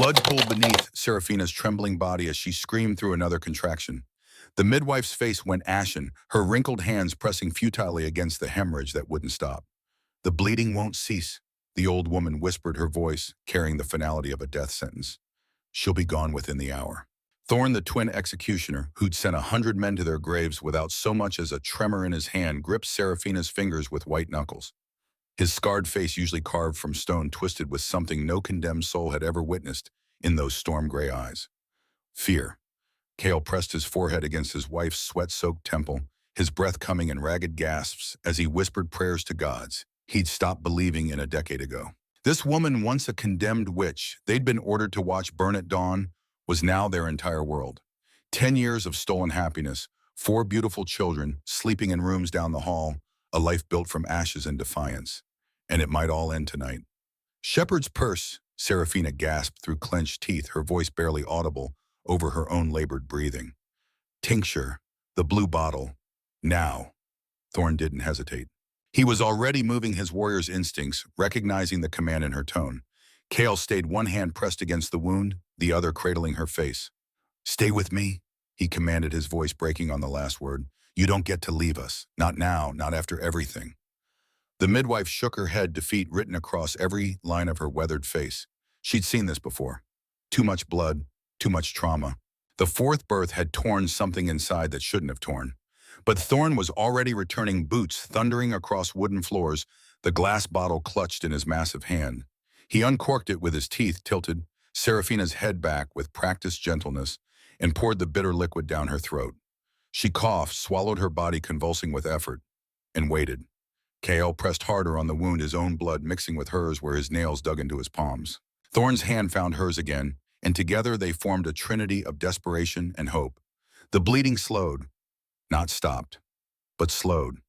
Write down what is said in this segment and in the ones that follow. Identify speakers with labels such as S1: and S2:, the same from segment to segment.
S1: Blood pooled beneath Serafina's trembling body as she screamed through another contraction. The midwife's face went ashen, her wrinkled hands pressing futilely against the hemorrhage that wouldn't stop. "The bleeding won't cease," the old woman whispered, her voice carrying the finality of a death sentence. "She'll be gone within the hour." Thorn, the twin executioner, who'd sent 100 men to their graves without so much as a tremor in his hand, gripped Serafina's fingers with white knuckles. His scarred face, usually carved from stone, twisted with something no condemned soul had ever witnessed in those storm-gray eyes. Fear. Cale pressed his forehead against his wife's sweat-soaked temple, his breath coming in ragged gasps as he whispered prayers to gods he'd stopped believing in a decade ago. This woman, once a condemned witch they'd been ordered to watch burn at dawn, was now their entire world. 10 years of stolen happiness, 4 beautiful children sleeping in rooms down the hall, a life built from ashes and defiance. And it might all end tonight. "Shepherd's purse," Serafina gasped through clenched teeth, her voice barely audible over her own labored breathing. "Tincture, the blue bottle. Now." Thorn didn't hesitate. He was already moving his warrior's instincts, recognizing the command in her tone. Cale stayed, one hand pressed against the wound, the other cradling her face. "Stay with me," he commanded, his voice breaking on the last word. "You don't get to leave us. Not now, not after everything." The midwife shook her head, defeat written across every line of her weathered face. She'd seen this before. Too much blood, too much trauma. The fourth birth had torn something inside that shouldn't have torn. But Thorn was already returning, boots thundering across wooden floors, the glass bottle clutched in his massive hand. He uncorked it with his teeth, tilted Serafina's head back with practiced gentleness, and poured the bitter liquid down her throat. She coughed, swallowed, her body convulsing with effort, and waited. Cale pressed harder on the wound, his own blood mixing with hers where his nails dug into his palms. Thorn's hand found hers again, and together they formed a trinity of desperation and hope. The bleeding slowed, not stopped, but slowed.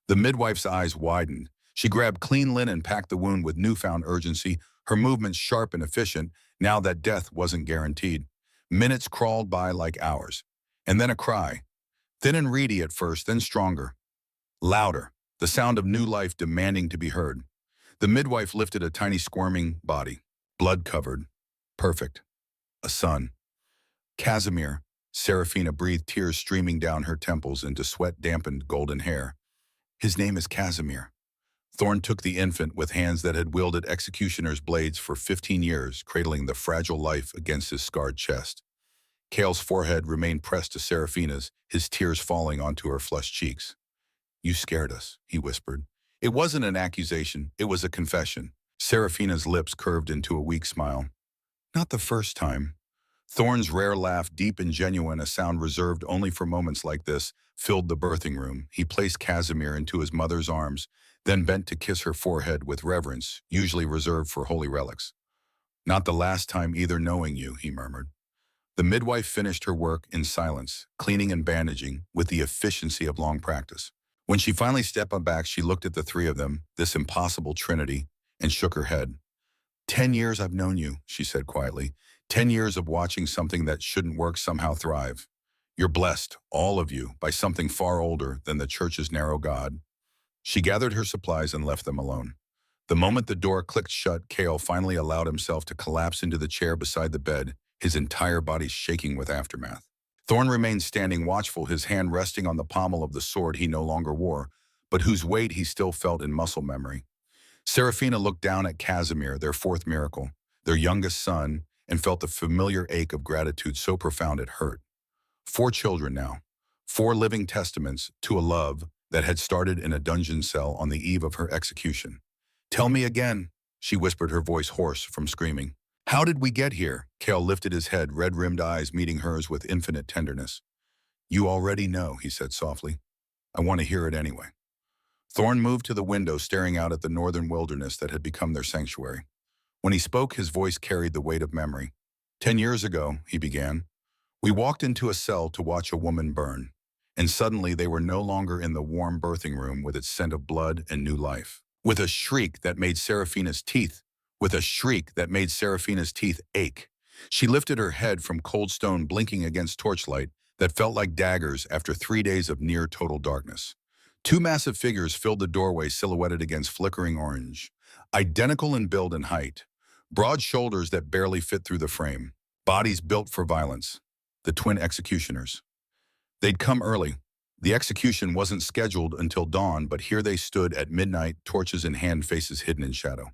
S1: The midwife's eyes widened. She grabbed clean linen and packed the wound with newfound urgency, her movements sharp and efficient, now that death wasn't guaranteed. Minutes crawled by like hours. And then a cry. Thin and reedy at first, then stronger. Louder, the sound of new life demanding to be heard. The midwife lifted a tiny squirming body, blood-covered, perfect. A son. "Casimir," Serafina breathed, tears streaming down her temples into sweat-dampened golden hair. "His name is Casimir." Thorn took the infant with hands that had wielded executioner's blades for 15 years, cradling the fragile life against his scarred chest. Cale's forehead remained pressed to Serafina's, his tears falling onto her flushed cheeks. "You scared us," he whispered. It wasn't an accusation, it was a confession. Serafina's lips curved into a weak smile. "Not the first time." Thorn's rare laugh, deep and genuine, a sound reserved only for moments like this, filled the birthing room. He placed Casimir into his mother's arms, then bent to kiss her forehead with reverence, usually reserved for holy relics. "Not the last time either, knowing you," he murmured. The midwife finished her work in silence, cleaning and bandaging with the efficiency of long practice. When she finally stepped back, she looked at the three of them, this impossible trinity, and shook her head. 10 years I've known you," she said quietly. 10 years of watching something that shouldn't work somehow thrive. You're blessed, all of you, by something far older than the church's narrow God." She gathered her supplies and left them alone. The moment the door clicked shut, Cale finally allowed himself to collapse into the chair beside the bed, his entire body shaking with aftermath. Thorn remained standing, watchful, his hand resting on the pommel of the sword he no longer wore, but whose weight he still felt in muscle memory. Serafina looked down at Casimir, their fourth miracle, their youngest son, and felt the familiar ache of gratitude so profound it hurt. 4 children now, 4 living testaments to a love that had started in a dungeon cell on the eve of her execution. "Tell me again," she whispered, her voice hoarse from screaming. "How did we get here?" Cale lifted his head, red-rimmed eyes meeting hers with infinite tenderness. "You already know," he said softly. "I want to hear it anyway." Thorn moved to the window, staring out at the northern wilderness that had become their sanctuary. When he spoke, his voice carried the weight of memory. 10 years ago, he began, we walked into a cell to watch a woman burn, and suddenly they were no longer in the warm birthing room with its scent of blood and new life. With a shriek that made Serafina's teeth ache, she lifted her head from cold stone, blinking against torchlight that felt like daggers after 3 days of near total darkness. 2 massive figures filled the doorway, silhouetted against flickering orange. Identical in build and height, Broad shoulders that barely fit through the frame. Bodies built for violence. The twin executioners. They'd come early. The execution wasn't scheduled until dawn, but here they stood at midnight, torches in hand, faces hidden in shadow.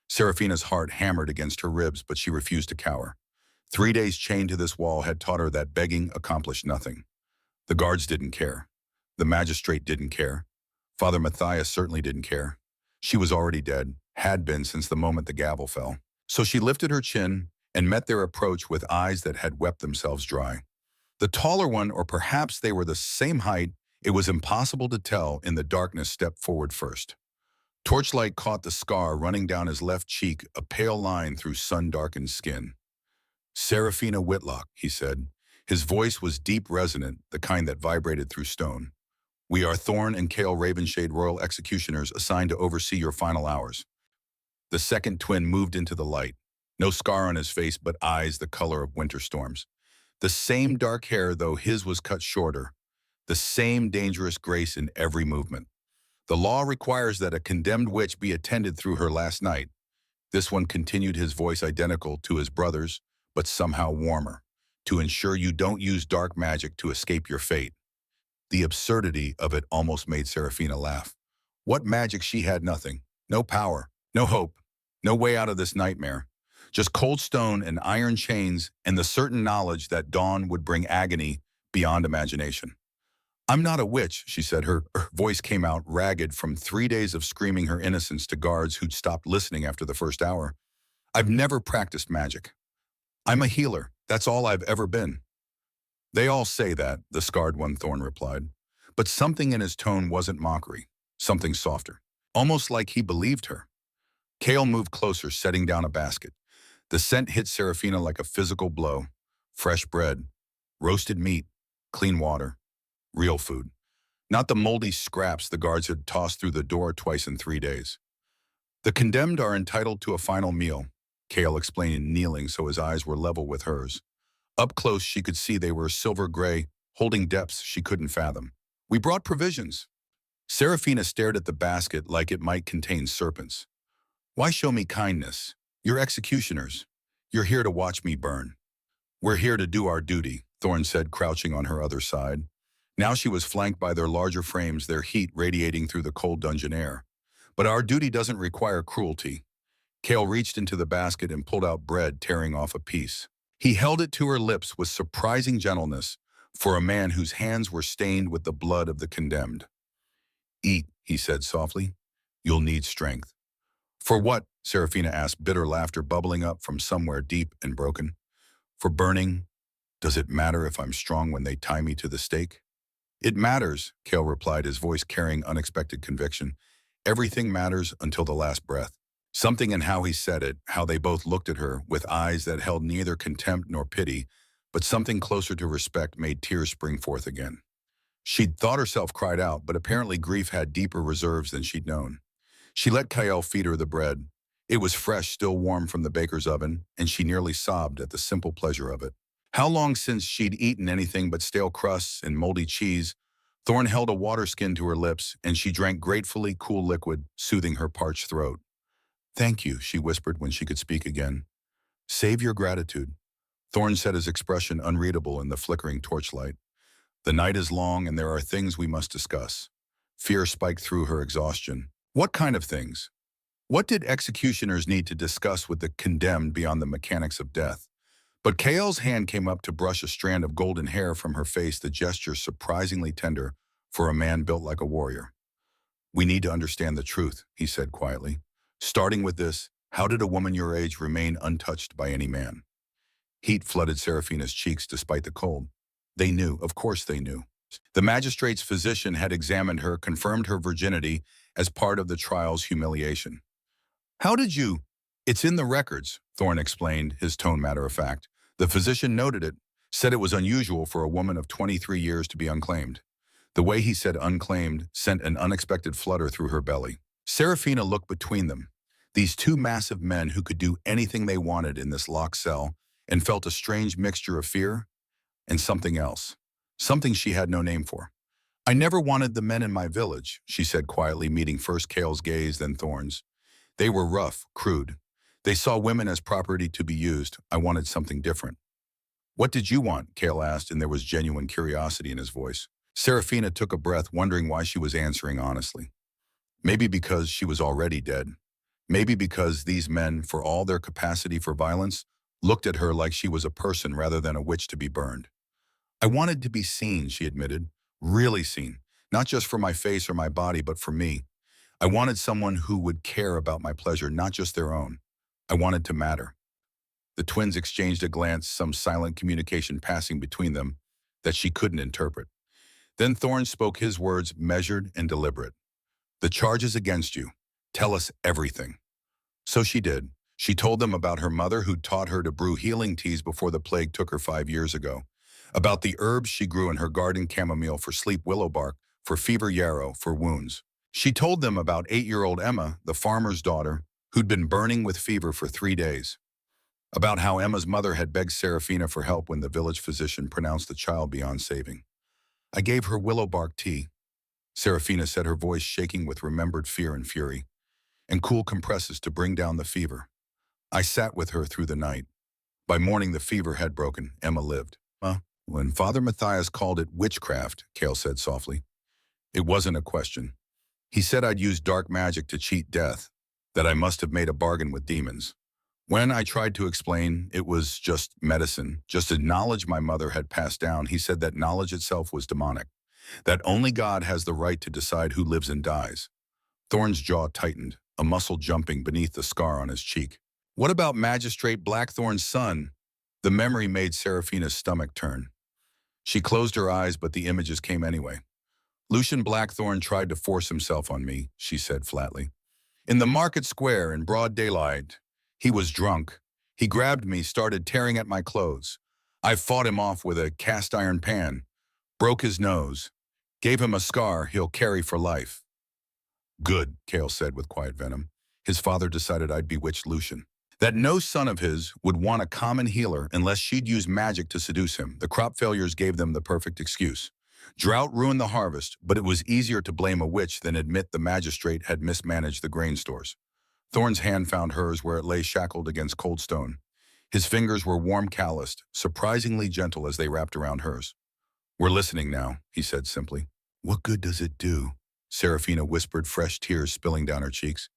S1: Serafina's heart hammered against her ribs, but she refused to cower. 3 days chained to this wall had taught her that begging accomplished nothing. The guards didn't care. The magistrate didn't care. Father Matthias certainly didn't care. She was already dead, had been since the moment the gavel fell. So she lifted her chin and met their approach with eyes that had wept themselves dry. The taller one, or perhaps they were the same height, it was impossible to tell in the darkness, stepped forward first. Torchlight caught the scar running down his left cheek, a pale line through sun-darkened skin. "Serafina Whitlock," he said. His voice was deep, resonant, the kind that vibrated through stone. "We are Thorn and Kale Ravenshade Royal Executioners assigned to oversee your final hours." The second twin moved into the light. No scar on his face, but eyes the color of winter storms. The same dark hair, though his was cut shorter. The same dangerous grace in every movement. "The law requires that a condemned witch be attended through her last night." This one continued, his voice identical to his brother's, but somehow warmer. "To ensure you don't use dark magic to escape your fate." The absurdity of it almost made Serafina laugh. What magic? She had nothing. No power, no hope, no way out of this nightmare. Just cold stone and iron chains and the certain knowledge that dawn would bring agony beyond imagination. "I'm not a witch," she said. Her voice came out ragged from 3 days of screaming her innocence to guards who'd stopped listening after the first hour. "I've never practiced magic. I'm a healer. That's all I've ever been." "They all say that," the scarred one, Thorn replied. But something in his tone wasn't mockery, something softer. Almost like he believed her. Kale moved closer, setting down a basket. The scent hit Serafina like a physical blow. Fresh bread, roasted meat, clean water, real food. Not the moldy scraps the guards had tossed through the door twice in 3 days. "The condemned are entitled to a final meal," Kale explained, kneeling so his eyes were level with hers. Up close, she could see they were silver gray, holding depths she couldn't fathom. "We brought provisions." Serafina stared at the basket like it might contain serpents. "Why show me kindness? You're executioners. You're here to watch me burn." "We're here to do our duty," Thorn said, crouching on her other side. Now she was flanked by their larger frames, their heat radiating through the cold dungeon air. "But our duty doesn't require cruelty." Kale reached into the basket and pulled out bread, tearing off a piece. He held it to her lips with surprising gentleness for a man whose hands were stained with the blood of the condemned. "Eat," he said softly. "You'll need strength." "For what?" Serafina asked, bitter laughter bubbling up from somewhere deep and broken. "For burning. Does it matter if I'm strong when they tie me to the stake?" "It matters," Kale replied, his voice carrying unexpected conviction. "Everything matters until the last breath." Something in how he said it, how they both looked at her with eyes that held neither contempt nor pity, but something closer to respect, made tears spring forth again. She'd thought herself cried out, but apparently grief had deeper reserves than she'd known. She let Kyle feed her the bread. It was fresh, still warm from the baker's oven, and she nearly sobbed at the simple pleasure of it. How long since she'd eaten anything but stale crusts and moldy cheese? Thorn held a water skin to her lips, and she drank gratefully cool liquid, soothing her parched throat. "Thank you," she whispered when she could speak again. "Save your gratitude." Thorn said, his expression unreadable in the flickering torchlight. "The night is long and there are things we must discuss." Fear spiked through her exhaustion. What kind of things? What did executioners need to discuss with the condemned beyond the mechanics of death? But Kale's hand came up to brush a strand of golden hair from her face, the gesture surprisingly tender for a man built like a warrior. "We need to understand the truth," he said quietly. "Starting with this, how did a woman your age remain untouched by any man?" Heat flooded Serafina's cheeks despite the cold. They knew, of course they knew. The magistrate's physician had examined her, confirmed her virginity as part of the trial's humiliation. "How did you—" "It's in the records," Thorn explained, his tone matter-of-fact. "The physician noted it, said it was unusual for a woman of 23 years to be unclaimed." The way he said unclaimed sent an unexpected flutter through her belly. Serafina looked between them, these two massive men who could do anything they wanted in this locked cell, and felt a strange mixture of fear and something else, something she had no name for. "I never wanted the men in my village," she said quietly, meeting first Kale's gaze, then Thorn's. "They were rough, crude. They saw women as property to be used. I wanted something different. What did you want? Kale asked, and there was genuine curiosity in his voice. Serafina took a breath, wondering why she was answering honestly. Maybe because she was already dead. Maybe because these men, for all their capacity for violence, looked at her like she was a person rather than a witch to be burned. I wanted to be seen, she admitted. Really seen. Not just for my face or my body, but for me. I wanted someone who would care about my pleasure, not just their own. I wanted to matter. The twins exchanged a glance, some silent communication passing between them that she couldn't interpret. Then Thorne spoke his words, measured and deliberate. The charges against you. Tell us everything. So she did. She told them about her mother who taught her to brew healing teas before the plague took her 5 years ago. About the herbs she grew in her garden, chamomile for sleep, willow bark, for fever, yarrow, for wounds. She told them about 8-year-old Emma, the farmer's daughter, who'd been burning with fever for 3 days. About how Emma's mother had begged Serafina for help when the village physician pronounced the child beyond saving. I gave her willow bark tea, Serafina said, her voice shaking with remembered fear and fury, and cool compresses to bring down the fever. I sat with her through the night. By morning, the fever had broken. Emma lived. When Father Matthias called it witchcraft, Kale said softly, it wasn't a question. He said I'd used dark magic to cheat death, that I must have made a bargain with demons. When I tried to explain it was just medicine, just a knowledge my mother had passed down, he said that knowledge itself was demonic, that only God has the right to decide who lives and dies. Thorne's jaw tightened, a muscle jumping beneath the scar on his cheek. What about Magistrate Blackthorn's son? The memory made Serafina's stomach turn. She closed her eyes, but the images came anyway. Lucian Blackthorn tried to force himself on me, she said flatly. In the market square in broad daylight. He was drunk. He grabbed me, started tearing at my clothes. I fought him off with a cast iron pan, broke his nose, gave him a scar he'll carry for life. Good, Kale said with quiet venom. His father decided I'd bewitched Lucian. That no son of his would want a common healer unless she'd use magic to seduce him. The crop failures gave them the perfect excuse. Drought ruined the harvest, but it was easier to blame a witch than admit the magistrate had mismanaged the grain stores. Thorne's hand found hers where it lay shackled against cold stone. His fingers were warm, calloused, surprisingly gentle as they wrapped around hers. We're listening now, he said simply. What good does it do? Serafina whispered, fresh tears spilling down her cheeks.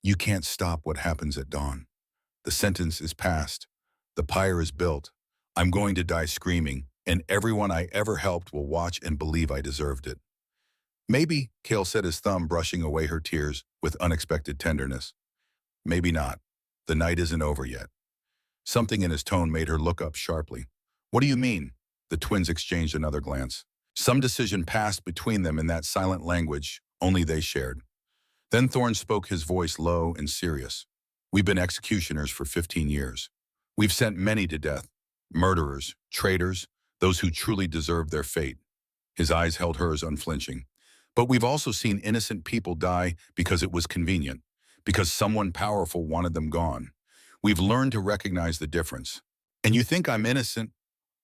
S1: You can't stop what happens at dawn. The sentence is passed. The pyre is built. I'm going to die screaming, and everyone I ever helped will watch and believe I deserved it. Maybe, Kale said, his thumb brushing away her tears with unexpected tenderness. Maybe not. The night isn't over yet. Something in his tone made her look up sharply. What do you mean? The twins exchanged another glance. Some decision passed between them in that silent language only they shared. Then Thorne spoke, his voice low and serious. We've been executioners for 15 years. We've sent many to death. Murderers, traitors, those who truly deserved their fate. His eyes held hers unflinching. But we've also seen innocent people die because it was convenient, because someone powerful wanted them gone. We've learned to recognize the difference. And you think I'm innocent?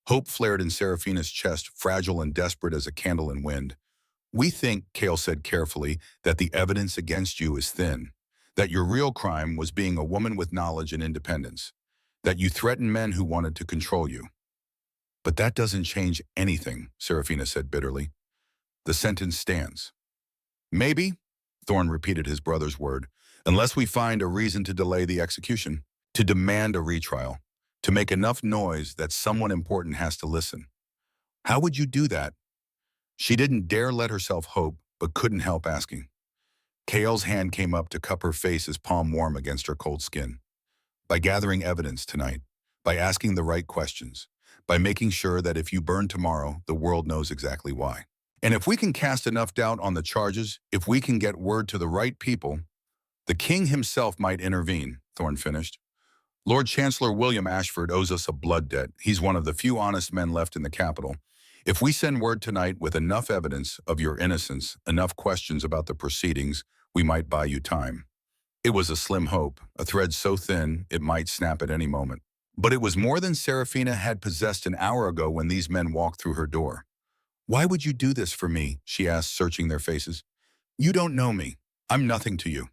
S1: Hope flared in Serafina's chest, fragile and desperate as a candle in wind. We think, Kale said carefully, that the evidence against you is thin, that your real crime was being a woman with knowledge and independence, that you threatened men who wanted to control you. But that doesn't change anything, Serafina said bitterly. The sentence stands. Maybe, Thorne repeated his brother's word, unless we find a reason to delay the execution, to demand a retrial, to make enough noise that someone important has to listen. How would you do that? She didn't dare let herself hope, but couldn't help asking. Kale's hand came up to cup her face, his palm warm against her cold skin. By gathering evidence tonight, by asking the right questions, by making sure that if you burn tomorrow, the world knows exactly why. And if we can cast enough doubt on the charges, if we can get word to the right people, the king himself might intervene, Thorne finished. Lord Chancellor William Ashford owes us a blood debt. He's one of the few honest men left in the capital. If we send word tonight with enough evidence of your innocence, enough questions about the proceedings, we might buy you time. It was a slim hope, a thread so thin it might snap at any moment. But it was more than Serafina had possessed an hour ago when these men walked through her door. Why would you do this for me? She asked, searching their faces. You don't know me. I'm nothing to you.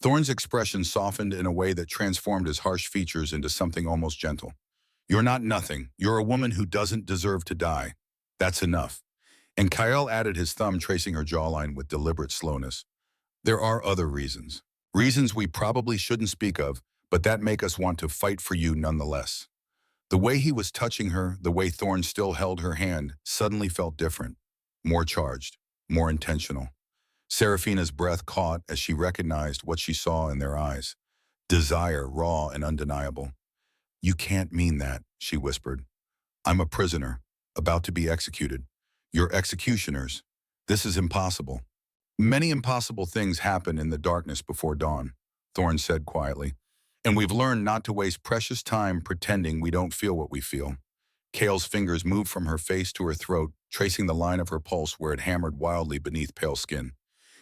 S1: Thorne's expression softened in a way that transformed his harsh features into something almost gentle. You're not nothing. You're a woman who doesn't deserve to die. That's enough. And Kyle added his thumb, tracing her jawline with deliberate slowness. There are other reasons. Reasons we probably shouldn't speak of, but that make us want to fight for you nonetheless. The way he was touching her, the way Thorne still held her hand, suddenly felt different. More charged, more intentional. Seraphina's breath caught as she recognized what she saw in their eyes. Desire, raw and undeniable. You can't mean that, she whispered. I'm a prisoner, about to be executed. You're executioners. This is impossible. Many impossible things happen in the darkness before dawn, Thorne said quietly. And we've learned not to waste precious time pretending we don't feel what we feel. Kale's fingers moved from her face to her throat, tracing the line of her pulse where it hammered wildly beneath pale skin.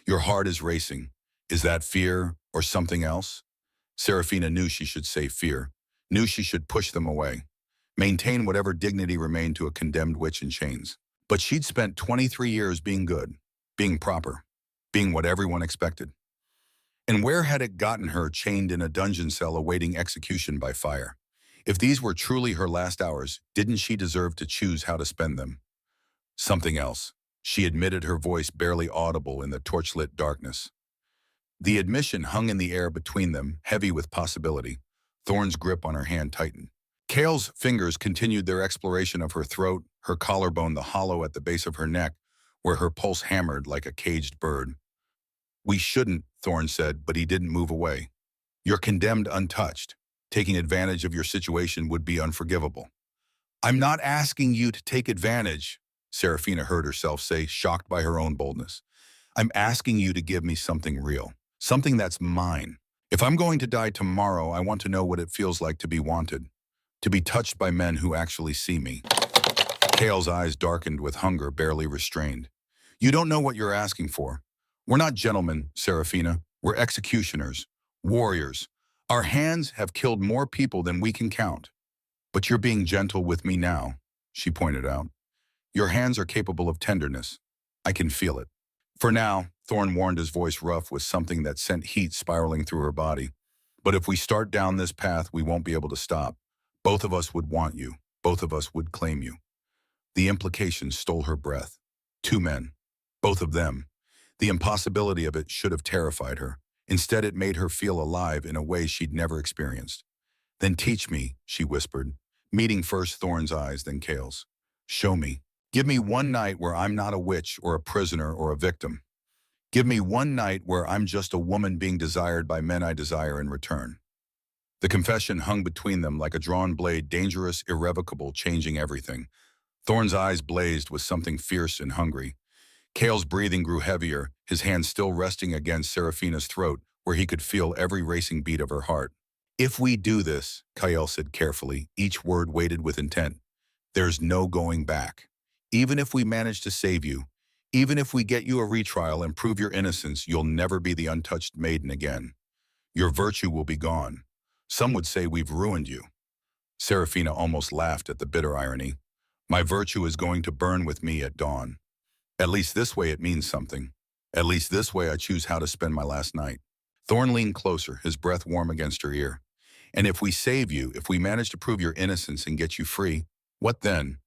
S1: Your heart is racing. Is that fear or something else? Seraphina knew she should say fear, knew she should push them away, maintain whatever dignity remained to a condemned witch in chains. But she'd spent 23 years being good, being proper, being what everyone expected. And where had it gotten her chained in a dungeon cell awaiting execution by fire? If these were truly her last hours, didn't she deserve to choose how to spend them? Something else, she admitted, her voice barely audible in the torchlit darkness. The admission hung in the air between them, heavy with possibility. Thorne's grip on her hand tightened. Kale's fingers continued their exploration of her throat, her collarbone, the hollow at the base of her neck, where her pulse hammered like a caged bird. We shouldn't, Thorne said, but he didn't move away. You're condemned untouched. Taking advantage of your situation would be unforgivable. I'm not asking you to take advantage, Seraphina heard herself say, shocked by her own boldness. I'm asking you to give me something real, something that's mine. If I'm going to die tomorrow, I want to know what it feels like to be wanted, to be touched by men who actually see me. Kale's eyes darkened with hunger barely restrained. You don't know what you're asking for. We're not gentlemen, Seraphina. We're executioners, warriors. Our hands have killed more people than we can count. But you're being gentle with me now, she pointed out. Your hands are capable of tenderness. I can feel it. For now, Thorne warned, his voice rough with something that sent heat spiraling through her body. But if we start down this path, we won't be able to stop. Both of us would want you. Both of us would claim you. The implication stole her breath. Two men. Both of them. The impossibility of it should have terrified her. Instead, it made her feel alive in a way she'd never experienced. Then teach me, she whispered, meeting first Thorne's eyes, then Kale's. Show me. Give me one night where I'm not a witch or a prisoner or a victim. Give me one night where I'm just a woman being desired by men I desire in return. The confession hung between them like a drawn blade, dangerous, irrevocable, changing everything. Thorne's eyes blazed with something fierce and hungry. Kale's breathing grew heavier, his hand still resting against Seraphina's throat, where he could feel every racing beat of her heart. If we do this, Kale said carefully, each word weighted with intent, there's no going back. Even if we manage to save you, even if we get you a retrial and prove your innocence, you'll never be the untouched maiden again. Your virtue will be gone. Some would say we've ruined you. Seraphina almost laughed at the bitter irony. My virtue is going to burn with me at dawn. At least this way it means something. At least this way I choose how to spend my last night. Thorne leaned closer, his breath warm against her ear. And if we save you, if we manage to prove your innocence and get you free, what then?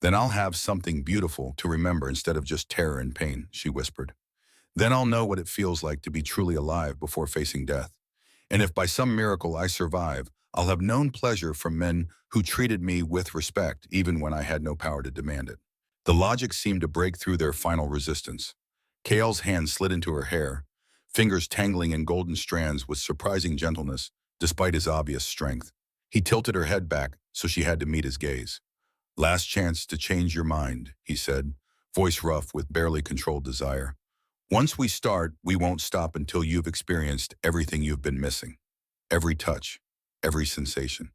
S1: Then I'll have something beautiful to remember instead of just terror and pain, she whispered. Then I'll know what it feels like to be truly alive before facing death. And if by some miracle I survive, I'll have known pleasure from men who treated me with respect even when I had no power to demand it. The logic seemed to break through their final resistance. Kale's hand slid into her hair, fingers tangling in golden strands with surprising gentleness, despite his obvious strength. He tilted her head back so she had to meet his gaze. Last chance to change your mind, he said, voice rough with barely controlled desire. Once we start, we won't stop until you've experienced everything you've been missing. Every touch, every sensation,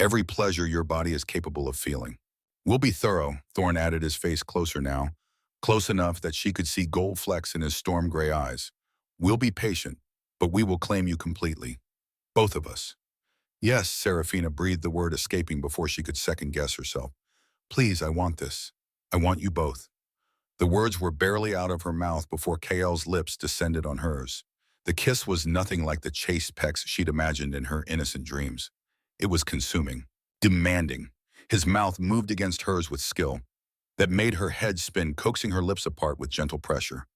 S1: every pleasure your body is capable of feeling. We'll be thorough, Thorne added, his face closer now, close enough that she could see gold flecks in his storm gray eyes. We'll be patient, but we will claim you completely. Both of us. Yes, Seraphina breathed the word escaping before she could second-guess herself. Please, I want this. I want you both. The words were barely out of her mouth before Kale's lips descended on hers. The kiss was nothing like the chaste pecks she'd imagined in her innocent dreams. It was consuming, demanding. His mouth moved against hers with skill that made her head spin, coaxing her lips apart with gentle pressure.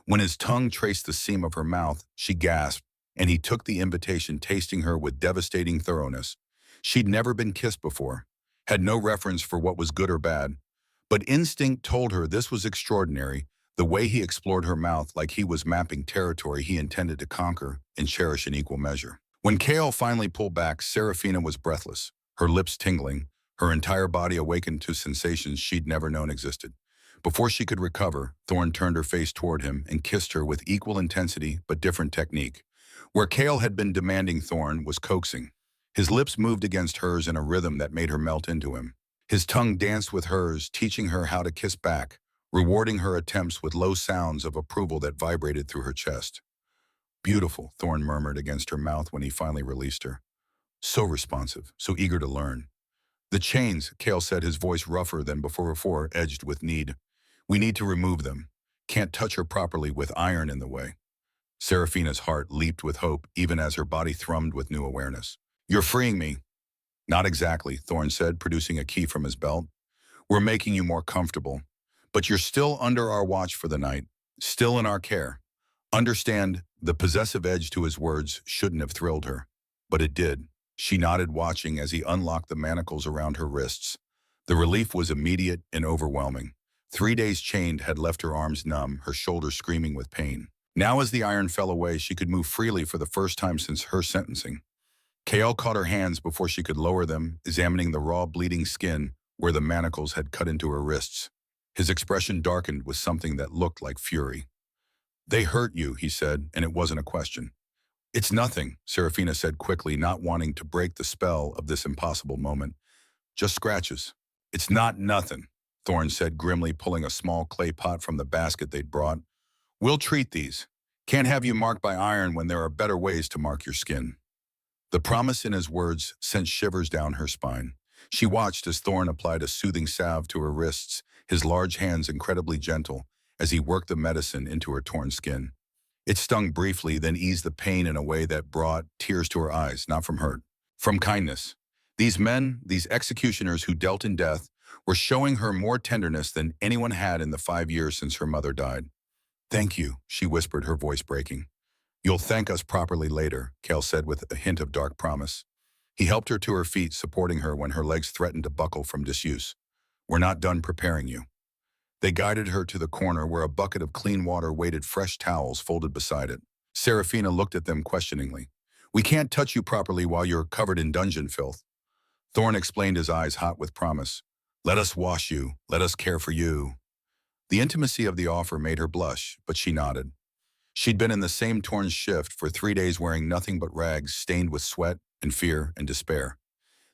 S1: When his tongue traced the seam of her mouth, she gasped, and he took the invitation, tasting her with devastating thoroughness. She'd never been kissed before, had no reference for what was good or bad, but instinct told her this was extraordinary, the way he explored her mouth like he was mapping territory he intended to conquer and cherish in equal measure. When Kale finally pulled back, Serafina was breathless, her lips tingling, her entire body awakened to sensations she'd never known existed. Before she could recover, Thorn turned her face toward him and kissed her with equal intensity but different technique. Where Kale had been demanding, Thorn was coaxing. His lips moved against hers in a rhythm that made her melt into him. His tongue danced with hers, teaching her how to kiss back, rewarding her attempts with low sounds of approval that vibrated through her chest. Beautiful, Thorn murmured against her mouth when he finally released her. So responsive, so eager to learn. The chains, Kale said, his voice rougher than before, edged with need. We need to remove them. Can't touch her properly with iron in the way. Serafina's heart leaped with hope, even as her body thrummed with new awareness. You're freeing me. Not exactly, Thorn said, producing a key from his belt. We're making you more comfortable. But you're still under our watch for the night, still in our care. Understand, the possessive edge to his words shouldn't have thrilled her. But it did. She nodded, watching as he unlocked the manacles around her wrists. The relief was immediate and overwhelming. 3 days chained had left her arms numb, her shoulders screaming with pain. Now as the iron fell away, she could move freely for the first time since her sentencing. Kael caught her hands before she could lower them, examining the raw, bleeding skin where the manacles had cut into her wrists. His expression darkened with something that looked like fury. They hurt you, he said, and it wasn't a question. It's nothing, Serafina said quickly, not wanting to break the spell of this impossible moment. Just scratches. It's not nothing, Thorn said grimly, pulling a small clay pot from the basket they'd brought. We'll treat these. Can't have you marked by iron when there are better ways to mark your skin. The promise in his words sent shivers down her spine. She watched as Thorn applied a soothing salve to her wrists, his large hands incredibly gentle, as he worked the medicine into her torn skin. It stung briefly, then eased the pain in a way that brought tears to her eyes, not from hurt, from kindness. These men, these executioners who dealt in death, were showing her more tenderness than anyone had in the 5 years since her mother died. Thank you, she whispered, her voice breaking. You'll thank us properly later, Kale said with a hint of dark promise. He helped her to her feet, supporting her when her legs threatened to buckle from disuse. We're not done preparing you. They guided her to the corner where a bucket of clean water waited, fresh towels folded beside it. Serafina looked at them questioningly. We can't touch you properly while you're covered in dungeon filth. Thorn explained, his eyes hot with promise. Let us wash you. Let us care for you. The intimacy of the offer made her blush, but she nodded. She'd been in the same torn shift for 3 days, wearing nothing but rags stained with sweat and fear and despair.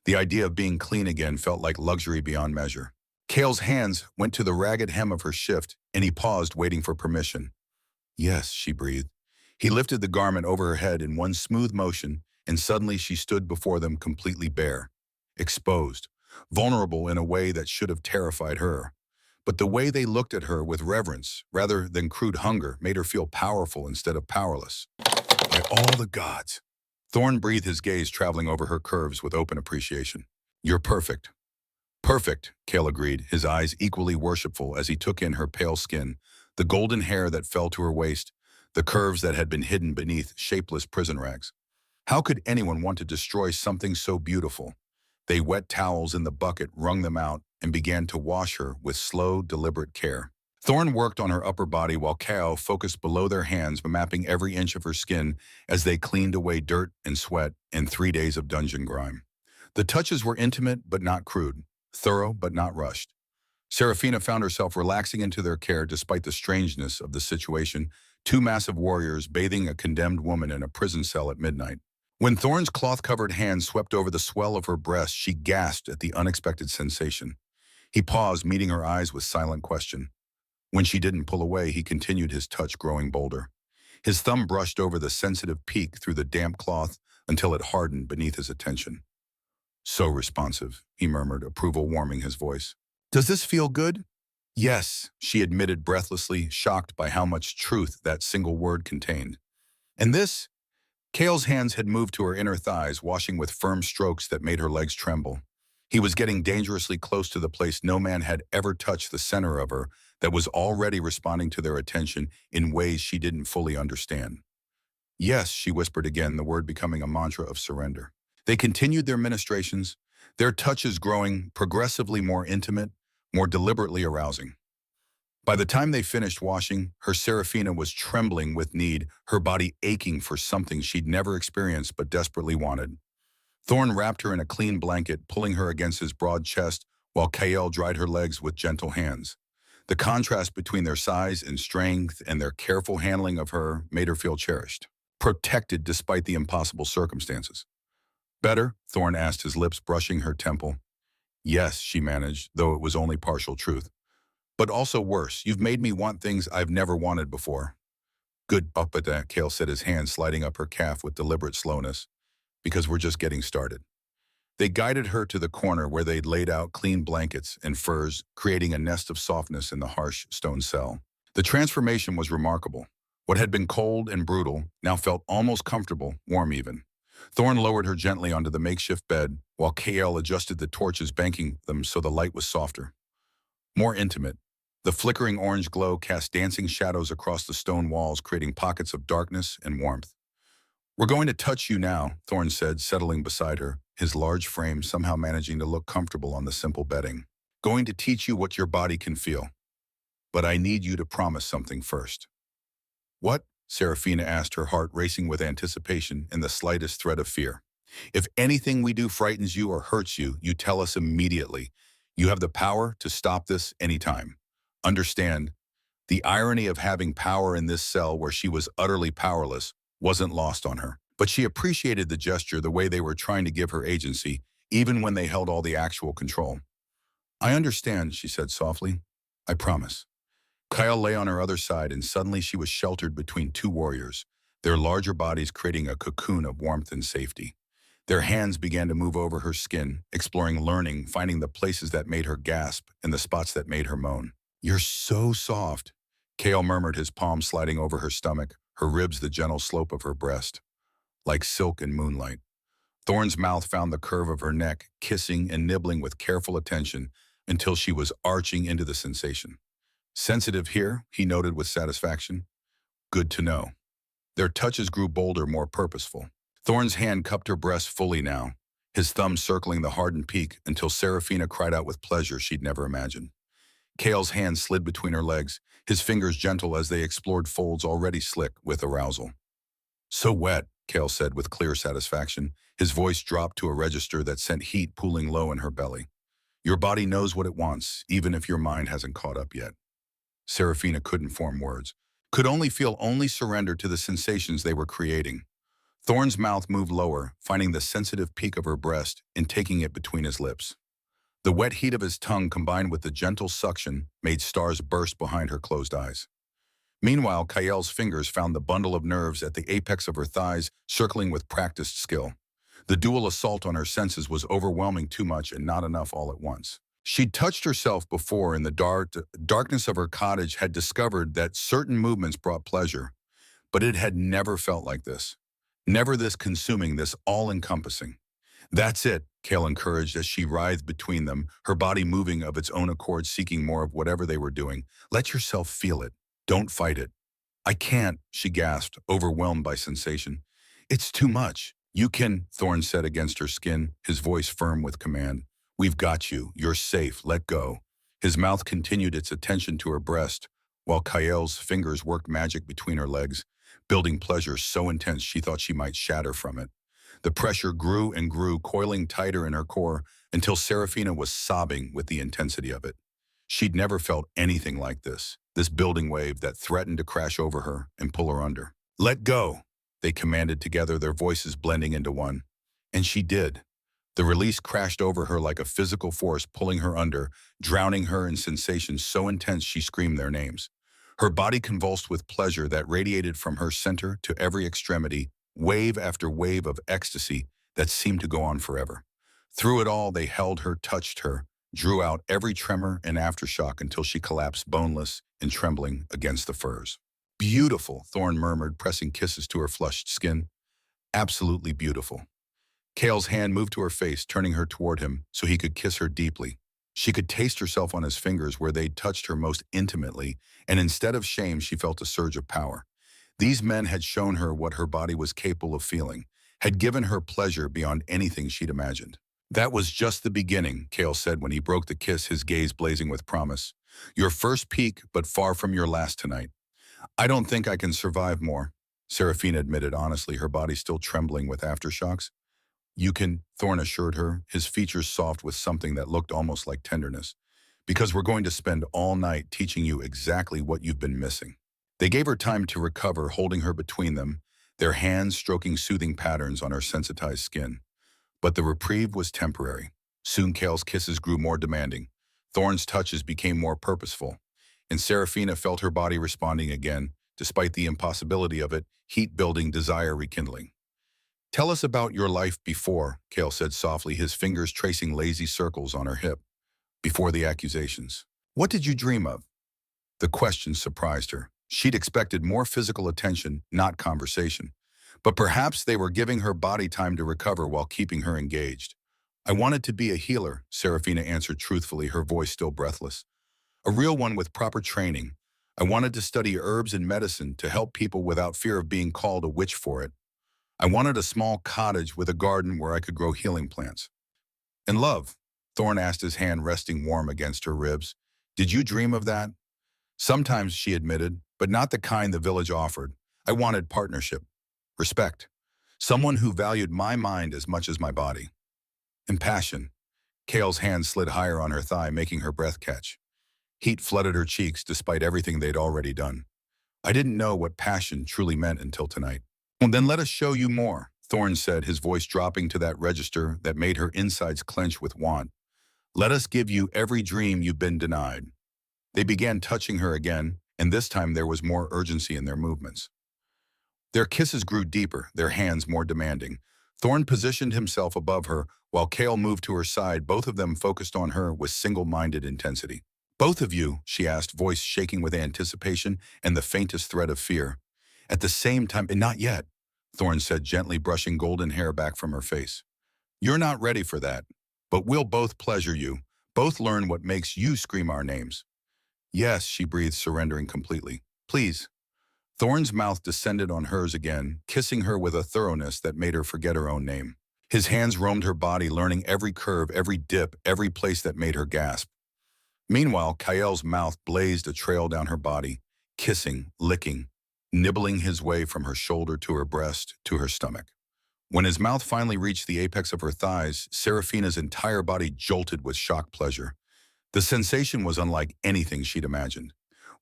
S1: The idea of being clean again felt like luxury beyond measure. Kale's hands went to the ragged hem of her shift, and he paused, waiting for permission. Yes, she breathed. He lifted the garment over her head in one smooth motion, and suddenly she stood before them completely bare, exposed, vulnerable in a way that should have terrified her. But the way they looked at her with reverence, rather than crude hunger, made her feel powerful instead of powerless. By all the gods. Thorn breathed, his gaze traveling over her curves with open appreciation. You're perfect. Perfect, Kale agreed, his eyes equally worshipful as he took in her pale skin, the golden hair that fell to her waist, the curves that had been hidden beneath shapeless prison rags. How could anyone want to destroy something so beautiful? They wet towels in the bucket, wrung them out, and began to wash her with slow, deliberate care. Thorn worked on her upper body while Kao focused below their hands, mapping every inch of her skin as they cleaned away dirt and sweat in 3 days of dungeon grime. The touches were intimate but not crude, thorough but not rushed. Serafina found herself relaxing into their care despite the strangeness of the situation, 2 massive warriors bathing a condemned woman in a prison cell at midnight. When Thorn's cloth-covered hands swept over the swell of her breast, she gasped at the unexpected sensation. He paused, meeting her eyes with silent question. When she didn't pull away, he continued, his touch growing bolder. His thumb brushed over the sensitive peak through the damp cloth until it hardened beneath his attention. So responsive, he murmured, approval warming his voice. Does this feel good? Yes, she admitted breathlessly, shocked by how much truth that single word contained. And this, Kale's hands had moved to her inner thighs, washing with firm strokes that made her legs tremble. He was getting dangerously close to the place no man had ever touched, the center of her, that was already responding to their attention in ways she didn't fully understand. Yes, she whispered again, the word becoming a mantra of surrender. They continued their ministrations, their touches growing progressively more intimate, more deliberately arousing. By the time they finished washing, her Serafina was trembling with need, her body aching for something she'd never experienced but desperately wanted. Thorn wrapped her in a clean blanket, pulling her against his broad chest, while Kael dried her legs with gentle hands. The contrast between their size and strength and their careful handling of her made her feel cherished, protected despite the impossible circumstances. Better? Thorn asked, his lips brushing her temple. Yes, she managed, though it was only partial truth. But also worse, you've made me want things I've never wanted before. Good up at that, Kale said, his hand sliding up her calf with deliberate slowness. Because we're just getting started. They guided her to the corner where they'd laid out clean blankets and furs, creating a nest of softness in the harsh stone cell. The transformation was remarkable. What had been cold and brutal now felt almost comfortable, warm even. Thorn lowered her gently onto the makeshift bed, while Kael adjusted the torches, banking them so the light was softer. More intimate. The flickering orange glow cast dancing shadows across the stone walls, creating pockets of darkness and warmth. We're going to touch you now, Thorn said, settling beside her, his large frame somehow managing to look comfortable on the simple bedding. Going to teach you what your body can feel. But I need you to promise something first. What? Serafina asked, her heart racing with anticipation and the slightest thread of fear. If anything we do frightens you or hurts you, you tell us immediately. You have the power to stop this anytime. Understand, the irony of having power in this cell where she was utterly powerless wasn't lost on her. But she appreciated the gesture, the way they were trying to give her agency, even when they held all the actual control. I understand, she said softly. I promise. Kyle lay on her other side, and suddenly she was sheltered between two warriors, their larger bodies creating a cocoon of warmth and safety. Their hands began to move over her skin, exploring, learning, finding the places that made her gasp and the spots that made her moan. You're so soft, Kale murmured, his palm sliding over her stomach, her ribs the gentle slope of her breast. Like silk in moonlight. Thorn's mouth found the curve of her neck, kissing and nibbling with careful attention until she was arching into the sensation. Sensitive here, he noted with satisfaction. Good to know. Their touches grew bolder, more purposeful. Thorn's hand cupped her breast fully now, his thumb circling the hardened peak until Serafina cried out with pleasure she'd never imagined. Kale's hand slid between her legs, his fingers gentle as they explored folds already slick with arousal. So wet, Kale said with clear satisfaction. His voice dropped to a register that sent heat pooling low in her belly. Your body knows what it wants, even if your mind hasn't caught up yet. Serafina couldn't form words, could only feel, only surrender to the sensations they were creating. Thorn's mouth moved lower, finding the sensitive peak of her breast and taking it between his lips. The wet heat of his tongue combined with the gentle suction made stars burst behind her closed eyes. Meanwhile, Kael's fingers found the bundle of nerves at the apex of her thighs, circling with practiced skill. The dual assault on her senses was overwhelming, too much and not enough all at once. She'd touched herself before in the darkness of her cottage, had discovered that certain movements brought pleasure, but it had never felt like this. Never this consuming, this all-encompassing. That's it, Kale encouraged as she writhed between them, her body moving of its own accord, seeking more of whatever they were doing. Let yourself feel it. Don't fight it. I can't, she gasped, overwhelmed by sensation. It's too much. You can, Thorn said against her skin, his voice firm with command. We've got you. You're safe. Let go. His mouth continued its attention to her breast, while Kael's fingers worked magic between her legs, building pleasure so intense she thought she might shatter from it. The pressure grew and grew, coiling tighter in her core until Serafina was sobbing with the intensity of it. She'd never felt anything like this building wave that threatened to crash over her and pull her under. Let go, they commanded together, their voices blending into one. And she did. The release crashed over her like a physical force, pulling her under, drowning her in sensations so intense she screamed their names. Her body convulsed with pleasure that radiated from her center to every extremity, wave after wave of ecstasy that seemed to go on forever. Through it all, they held her, touched her, drew out every tremor and aftershock until she collapsed boneless and trembling against the furs. Beautiful, Thorn murmured, pressing kisses to her flushed skin. Absolutely beautiful. Kale's hand moved to her face, turning her toward him so he could kiss her deeply. She could taste herself on his fingers where they'd touched her most intimately, and instead of shame, she felt a surge of power. These men had shown her what her body was capable of feeling, had given her pleasure beyond anything she'd imagined. That was just the beginning, Kale said when he broke the kiss, his gaze blazing with promise. Your first peak, but far from your last tonight. I don't think I can survive more, Serafina admitted honestly, her body still trembling with aftershocks. You can, Thorn assured her, his features soft with something that looked almost like tenderness. Because we're going to spend all night teaching you exactly what you've been missing. They gave her time to recover, holding her between them, their hands stroking soothing patterns on her sensitized skin. But the reprieve was temporary. Soon Kale's kisses grew more demanding. Thorn's touches became more purposeful. And Serafina felt her body responding again, despite the impossibility of it, heat-building desire rekindling. Tell us about your life before, Kale said softly, his fingers tracing lazy circles on her hip, before the accusations. What did you dream of? The question surprised her. She'd expected more physical attention, not conversation. But perhaps they were giving her body time to recover while keeping her engaged. I wanted to be a healer, Serafina answered truthfully, her voice still breathless. A real one with proper training. I wanted to study herbs and medicine to help people without fear of being called a witch for it. I wanted a small cottage with a garden where I could grow healing plants. And love, Thorn asked, his hand resting warm against her ribs. Did you dream of that? Sometimes, she admitted, but not the kind the village offered. I wanted partnership, respect, someone who valued my mind as much as my body. And passion. Kale's hand slid higher on her thigh, making her breath catch. Heat flooded her cheeks despite everything they'd already done. I didn't know what passion truly meant until tonight. Well, then let us show you more, Thorn said, his voice dropping to that register that made her insides clench with want. Let us give you every dream you've been denied. They began touching her again, and this time there was more urgency in their movements. Their kisses grew deeper, their hands more demanding. Thorn positioned himself above her, while Kale moved to her side, both of them focused on her with single-minded intensity. Both of you, she asked, voice shaking with anticipation and the faintest thread of fear. At the same time, and not yet, Thorn said, gently brushing golden hair back from her face. You're not ready for that, but we'll both pleasure you, both learn what makes you scream our names. Yes, she breathed, surrendering completely. Please. Thorn's mouth descended on hers again, kissing her with a thoroughness that made her forget her own name. His hands roamed her body, learning every curve, every dip, every place that made her gasp. Meanwhile, Kael's mouth blazed a trail down her body, kissing, licking, nibbling his way from her shoulder to her breast to her stomach. When his mouth finally reached the apex of her thighs, Serafina's entire body jolted with shocked pleasure. The sensation was unlike anything she'd imagined.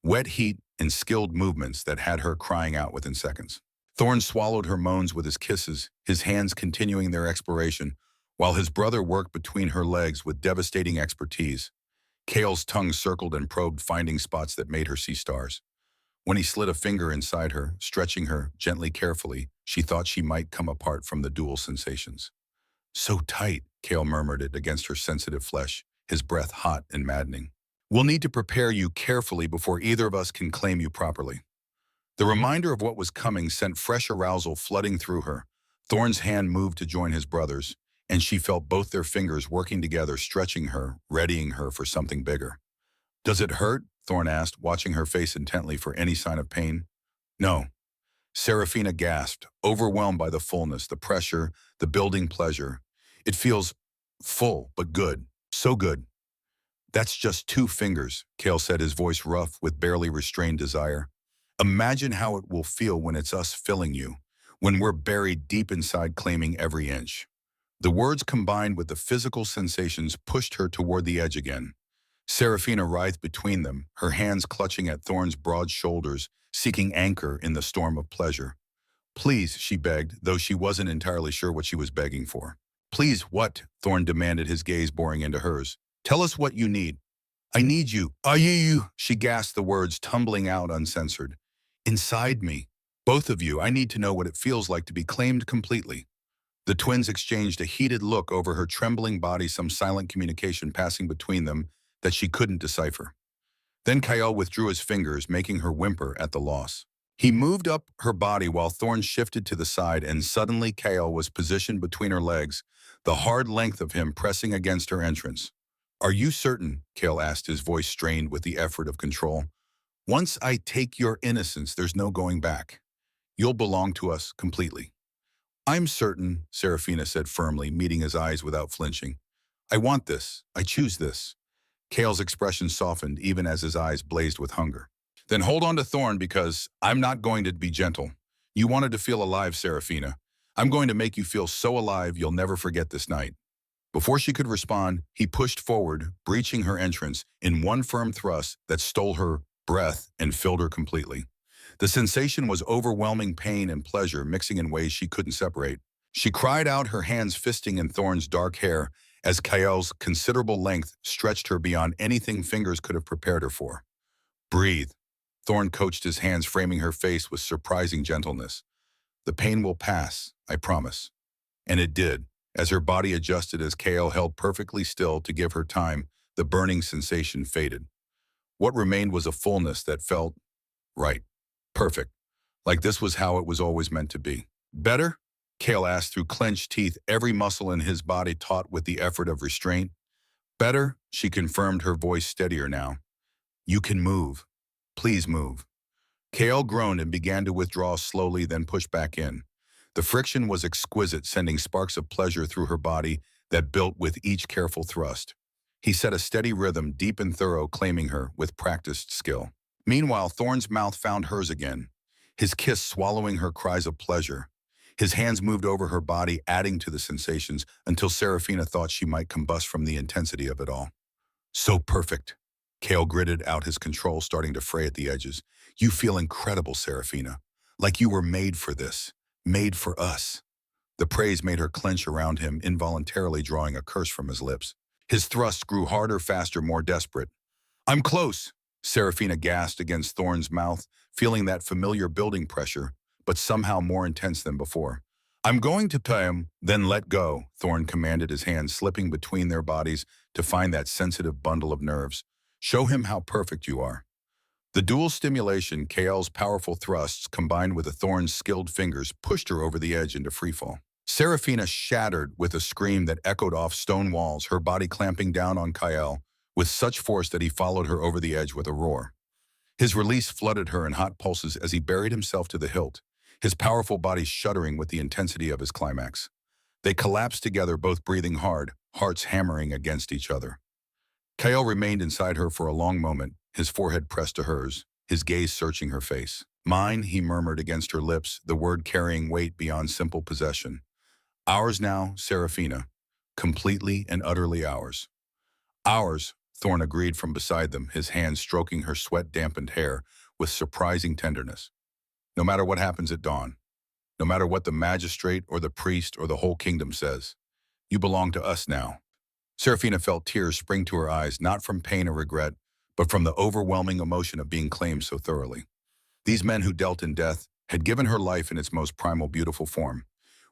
S1: Wet heat and skilled movements that had her crying out within seconds. Thorn swallowed her moans with his kisses, his hands continuing their exploration, while his brother worked between her legs with devastating expertise. Kale's tongue circled and probed, finding spots that made her see stars. When he slid a finger inside her, stretching her gently, carefully, she thought she might come apart from the dual sensations. So tight, Kale murmured it against her sensitive flesh, his breath hot and maddening. We'll need to prepare you carefully before either of us can claim you properly. The reminder of what was coming sent fresh arousal flooding through her. Thorn's hand moved to join his brother's, and she felt both their fingers working together, stretching her, readying her for something bigger. Does it hurt? Thorn asked, watching her face intently for any sign of pain. No. Serafina gasped, overwhelmed by the fullness, the pressure, the building pleasure. It feels full, but good. So good. That's just 2 fingers, Kale said, his voice rough with barely restrained desire. Imagine how it will feel when it's us filling you, when we're buried deep inside claiming every inch. The words combined with the physical sensations pushed her toward the edge again. Serafina writhed between them, her hands clutching at Thorn's broad shoulders, seeking anchor in the storm of pleasure. Please, she begged, though she wasn't entirely sure what she was begging for. Please, what? Thorn demanded, his gaze boring into hers. Tell us what you need. I need you. I need you, she gasped, the words tumbling out uncensored. Inside me. Both of you, I need to know what it feels like to be claimed completely. The twins exchanged a heated look over her trembling body, some silent communication passing between them that she couldn't decipher. Then Kyle withdrew his fingers, making her whimper at the loss. He moved up her body while Thorn shifted to the side, and suddenly Kale was positioned between her legs, the hard length of him pressing against her entrance. "Are you certain?" Kale asked, his voice strained with the effort of control. "Once I take your innocence, there's no going back. You'll belong to us completely." "I'm certain," Serafina said firmly, meeting his eyes without flinching. "I want this. I choose this." Kale's expression softened even as his eyes blazed with hunger. "Then hold on to Thorn, because I'm not going to be gentle. You wanted to feel alive, Serafina. I'm going to make you feel so alive you'll never forget this night." Before she could respond, he pushed forward, breaching her entrance in one firm thrust that stole her breath and filled her completely. The sensation was overwhelming pain and pleasure mixing in ways she couldn't separate. She cried out, her hands fisting in Thorn's dark hair as Kael's considerable length stretched her beyond anything fingers could have prepared her for. "Breathe." Thorn coached his hands, framing her face with surprising gentleness. "The pain will pass, I promise." And it did. As her body adjusted, as Kael held perfectly still to give her time, the burning sensation faded. What remained was a fullness that felt right, perfect, like this was how it was always meant to be. "Better?" Kael asked through clenched teeth, every muscle in his body taut with the effort of restraint. "Better," she confirmed, her voice steadier now. "You can move. Please move." Kael groaned and began to withdraw slowly, then push back in. The friction was exquisite, sending sparks of pleasure through her body that built with each careful thrust. He set a steady rhythm, deep and thorough, claiming her with practiced skill. Meanwhile, Thorn's mouth found hers again, his kiss swallowing her cries of pleasure. His hands moved over her body, adding to the sensations until Serafina thought she might combust from the intensity of it all. "So perfect." Kale gritted out, his control starting to fray at the edges. "You feel incredible, Serafina. Like you were made for this. Made for us." The praise made her clench around him, involuntarily drawing a curse from his lips. His thrusts grew harder, faster, more desperate. "I'm close," Serafina gasped against Thorn's mouth, feeling that familiar building pressure, but somehow more intense than before. "I'm going to tie him, then let go," Thorn commanded, his hands slipping between their bodies to find that sensitive bundle of nerves. "Show him how perfect you are." The dual stimulation, Kael's powerful thrusts combined with the Thorn's skilled fingers, pushed her over the edge into freefall. Serafina shattered with a scream that echoed off stone walls, her body clamping down on Kael with such force that he followed her over the edge with a roar. His release flooded her in hot pulses as he buried himself to the hilt, his powerful body shuddering with the intensity of his climax. They collapsed together, both breathing hard, hearts hammering against each other. Kael remained inside her for a long moment, his forehead pressed to hers, his gaze searching her face. "Mine," he murmured against her lips, the word carrying weight beyond simple possession. "Ours now, Serafina. Completely and utterly ours." "Ours," Thorn agreed from beside them, his hand stroking her sweat-dampened hair with surprising tenderness. "No matter what happens at dawn, no matter what the magistrate or the priest or the whole kingdom says, you belong to us now." Serafina felt tears spring to her eyes, not from pain or regret, but from the overwhelming emotion of being claimed so thoroughly. These men who dealt in death had given her life in its most primal, beautiful form.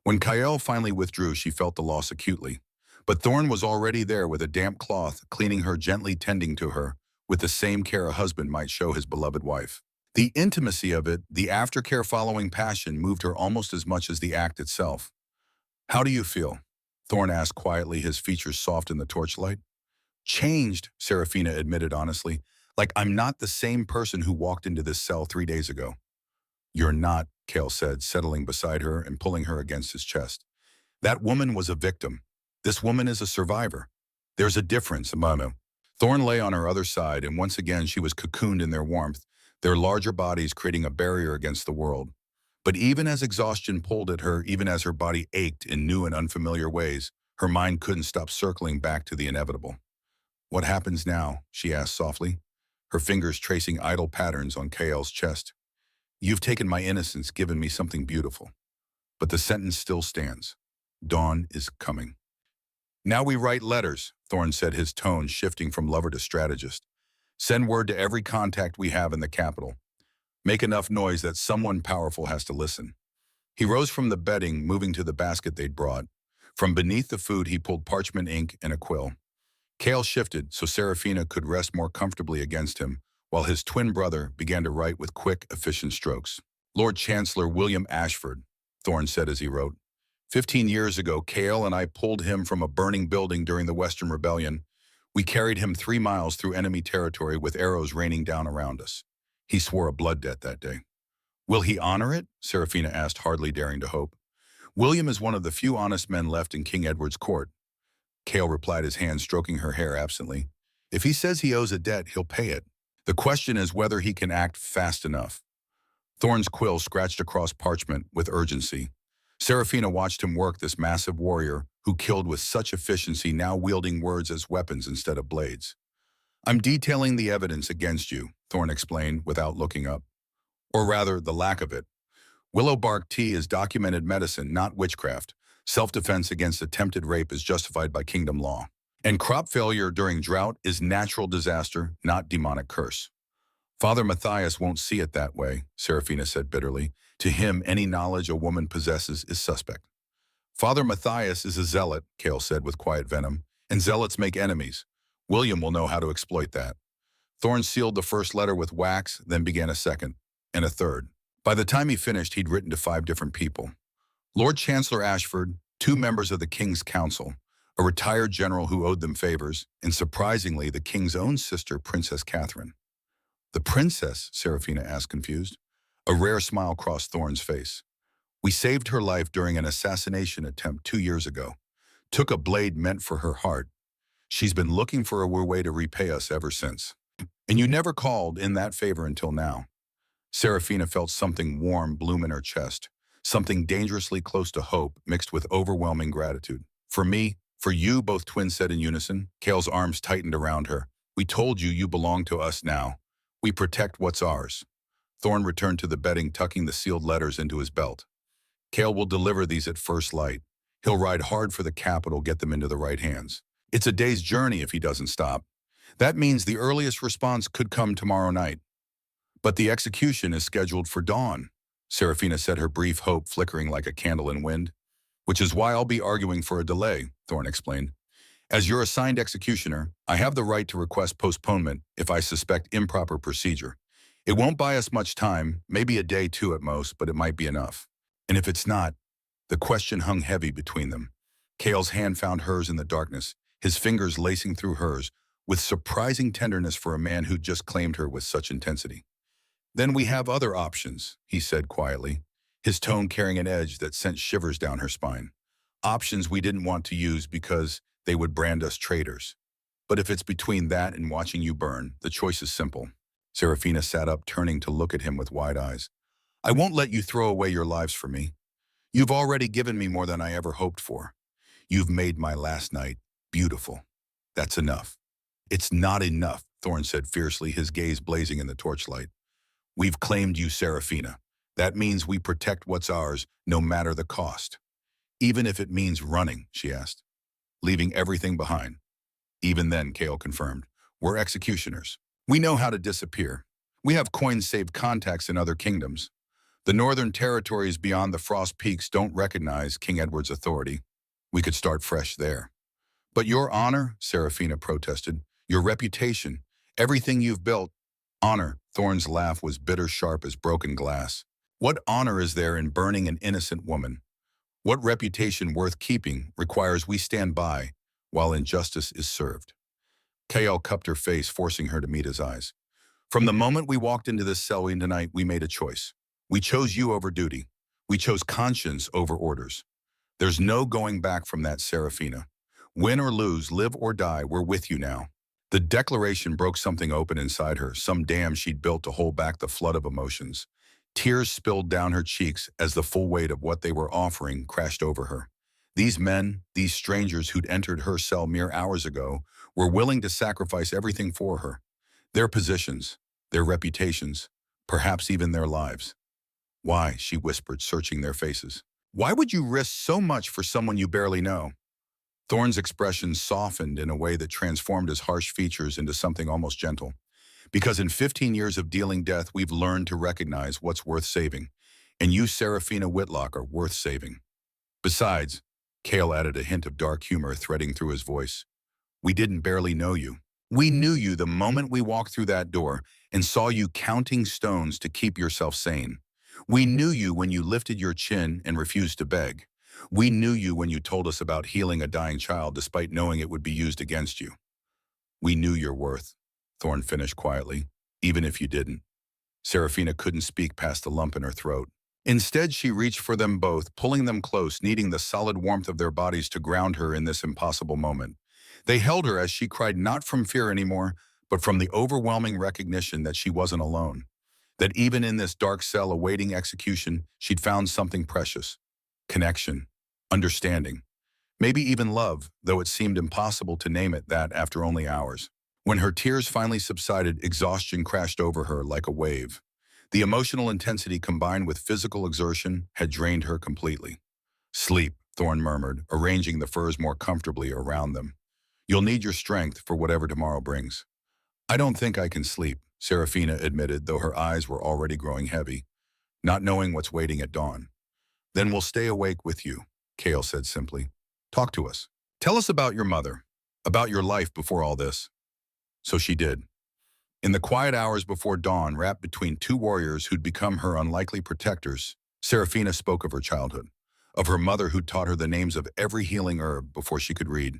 S1: When Kael finally withdrew, she felt the loss acutely. But Thorn was already there with a damp cloth, cleaning her, gently tending to her, with the same care a husband might show his beloved wife. The intimacy of it, the aftercare following passion, moved her almost as much as the act itself. "How do you feel?" Thorn asked quietly, his features soft in the torchlight. "Changed," Serafina admitted honestly. "Like I'm not the same person who walked into this cell 3 days ago." "You're not," Kale said, settling beside her and pulling her against his chest. "That woman was a victim. This woman is a survivor. There's a difference, Amano." Thorn lay on her other side, and once again she was cocooned in their warmth, their larger bodies creating a barrier against the world. But even as exhaustion pulled at her, even as her body ached in new and unfamiliar ways, her mind couldn't stop circling back to the inevitable. "What happens now?" she asked softly, her fingers tracing idle patterns on Kael's chest. "You've taken my innocence, given me something beautiful. But the sentence still stands. Dawn is coming." "Now we write letters," Thorn said, his tone shifting from lover to strategist. "Send word to every contact we have in the capital. Make enough noise that someone powerful has to listen." He rose from the bedding, moving to the basket they'd brought. From beneath the food, he pulled parchment ink and a quill. Kale shifted so Serafina could rest more comfortably against him, while his twin brother began to write with quick, efficient strokes. Lord Chancellor William Ashford, Thorne said as he wrote. 15 years ago, Cale and I pulled him from a burning building during the Western Rebellion. We carried him 3 miles through enemy territory with arrows raining down around us. He swore a blood debt that day. Will he honor it? Serafina asked, hardly daring to hope. William is one of the few honest men left in King Edward's court. Cale replied, his hand stroking her hair absently. If he says he owes a debt, he'll pay it. The question is whether he can act fast enough. Thorne's quill scratched across parchment with urgency. Serafina watched him work, this massive warrior who killed with such efficiency, now wielding words as weapons instead of blades. I'm detailing the evidence against you, Thorne explained without looking up. Or rather, the lack of it. Willow bark tea is documented medicine, not witchcraft. Self-defense against attempted rape is justified by kingdom law. And crop failure during drought is natural disaster, not demonic curse. Father Matthias won't see it that way, Serafina said bitterly. To him, any knowledge a woman possesses is suspect. Father Matthias is a zealot, Cale said with quiet venom, and zealots make enemies. William will know how to exploit that. Thorne sealed the first letter with wax, then began a second, and a third. By the time he finished, he'd written to 5 different people. Lord Chancellor Ashford, 2 members of the King's Council, a retired general who owed them favors, and surprisingly, the King's own sister, Princess Catherine. The princess? Serafina asked, confused. A rare smile crossed Thorne's face. We saved her life during an assassination attempt 2 years ago. Took a blade meant for her heart. She's been looking for a way to repay us ever since. And you never called in that favor until now. Serafina felt something warm bloom in her chest, something dangerously close to hope mixed with overwhelming gratitude. For me, for you, both twins said in unison. Cale's arms tightened around her. We told you you belong to us now. We protect what's ours. Thorne returned to the bedding, tucking the sealed letters into his belt. Cale will deliver these at first light. He'll ride hard for the capital, get them into the right hands. It's a day's journey if he doesn't stop. That means the earliest response could come tomorrow night. But the execution is scheduled for dawn, Serafina said, her brief hope flickering like a candle in wind. Which is why I'll be arguing for a delay, Thorne explained. As your assigned executioner, I have the right to request postponement if I suspect improper procedure. It won't buy us much time, maybe a day, 2 at most, but it might be enough. And if it's not, the question hung heavy between them. Cale's hand found hers in the darkness, his fingers lacing through hers, with surprising tenderness for a man who'd just claimed her with such intensity. Then we have other options, he said quietly, his tone carrying an edge that sent shivers down her spine. Options we didn't want to use because they would brand us traitors. But if it's between that and watching you burn, the choice is simple. Serafina sat up, turning to look at him with wide eyes. I won't let you throw away your lives for me. You've already given me more than I ever hoped for. You've made my last night beautiful. That's enough. It's not enough, Thorne said fiercely, his gaze blazing in the torchlight. We've claimed you, Serafina. That means we protect what's ours, no matter the cost. Even if it means running, she asked. Leaving everything behind. Even then, Cale confirmed, we're executioners. We know how to disappear. We have coin-saved contacts in other kingdoms. The northern territories beyond the Frost Peaks don't recognize King Edward's authority. We could start fresh there. But your honor, Serafina protested, your reputation, everything you've built. Honor, Thorne's laugh was bitter sharp as broken glass. What honor is there in burning an innocent woman? What reputation worth keeping requires we stand by while injustice is served? Cale cupped her face, forcing her to meet his eyes. From the moment we walked into this cell tonight, we made a choice. We chose you over duty. We chose conscience over orders. There's no going back from that, Serafina. Win or lose, live or die, we're with you now. The declaration broke something open inside her, some dam she'd built to hold back the flood of emotions. Tears spilled down her cheeks as the full weight of what they were offering crashed over her. These men, these strangers who'd entered her cell mere hours ago, were willing to sacrifice everything for her. Their positions, their reputations, perhaps even their lives. Why, she whispered, searching their faces. Why would you risk so much for someone you barely know? Thorne's expression softened in a way that transformed his harsh features into something almost gentle. Because in 15 years of dealing death, we've learned to recognize what's worth saving. And you, Serafina Whitlock, are worth saving. Besides, Cale added, a hint of dark humor threading through his voice, we didn't barely know you. We knew you the moment we walked through that door and saw you counting stones to keep yourself sane. We knew you when you lifted your chin and refused to beg. We knew you when you told us about healing a dying child despite knowing it would be used against you. We knew your worth, Thorne finished quietly, even if you didn't. Serafina couldn't speak past the lump in her throat. Instead, she reached for them both, pulling them close, needing the solid warmth of their bodies to ground her in this impossible moment. They held her as she cried not from fear anymore, but from the overwhelming recognition that she wasn't alone. That even in this dark cell awaiting execution, she'd found something precious. Connection. Understanding. Maybe even love, though it seemed impossible to name it that after only hours. When her tears finally subsided, exhaustion crashed over her like a wave. The emotional intensity combined with physical exertion had drained her completely. Sleep, Thorne murmured, arranging the furs more comfortably around them. You'll need your strength for whatever tomorrow brings. I don't think I can sleep, Serafina admitted, though her eyes were already growing heavy, not knowing what's waiting at dawn. Then we'll stay awake with you, Kale said simply. Talk to us. Tell us about your mother, about your life before all this. So she did. In the quiet hours before dawn, wrapped between two warriors who'd become her unlikely protectors, Serafina spoke of her childhood, of her mother who'd taught her the names of every healing herb before she could read,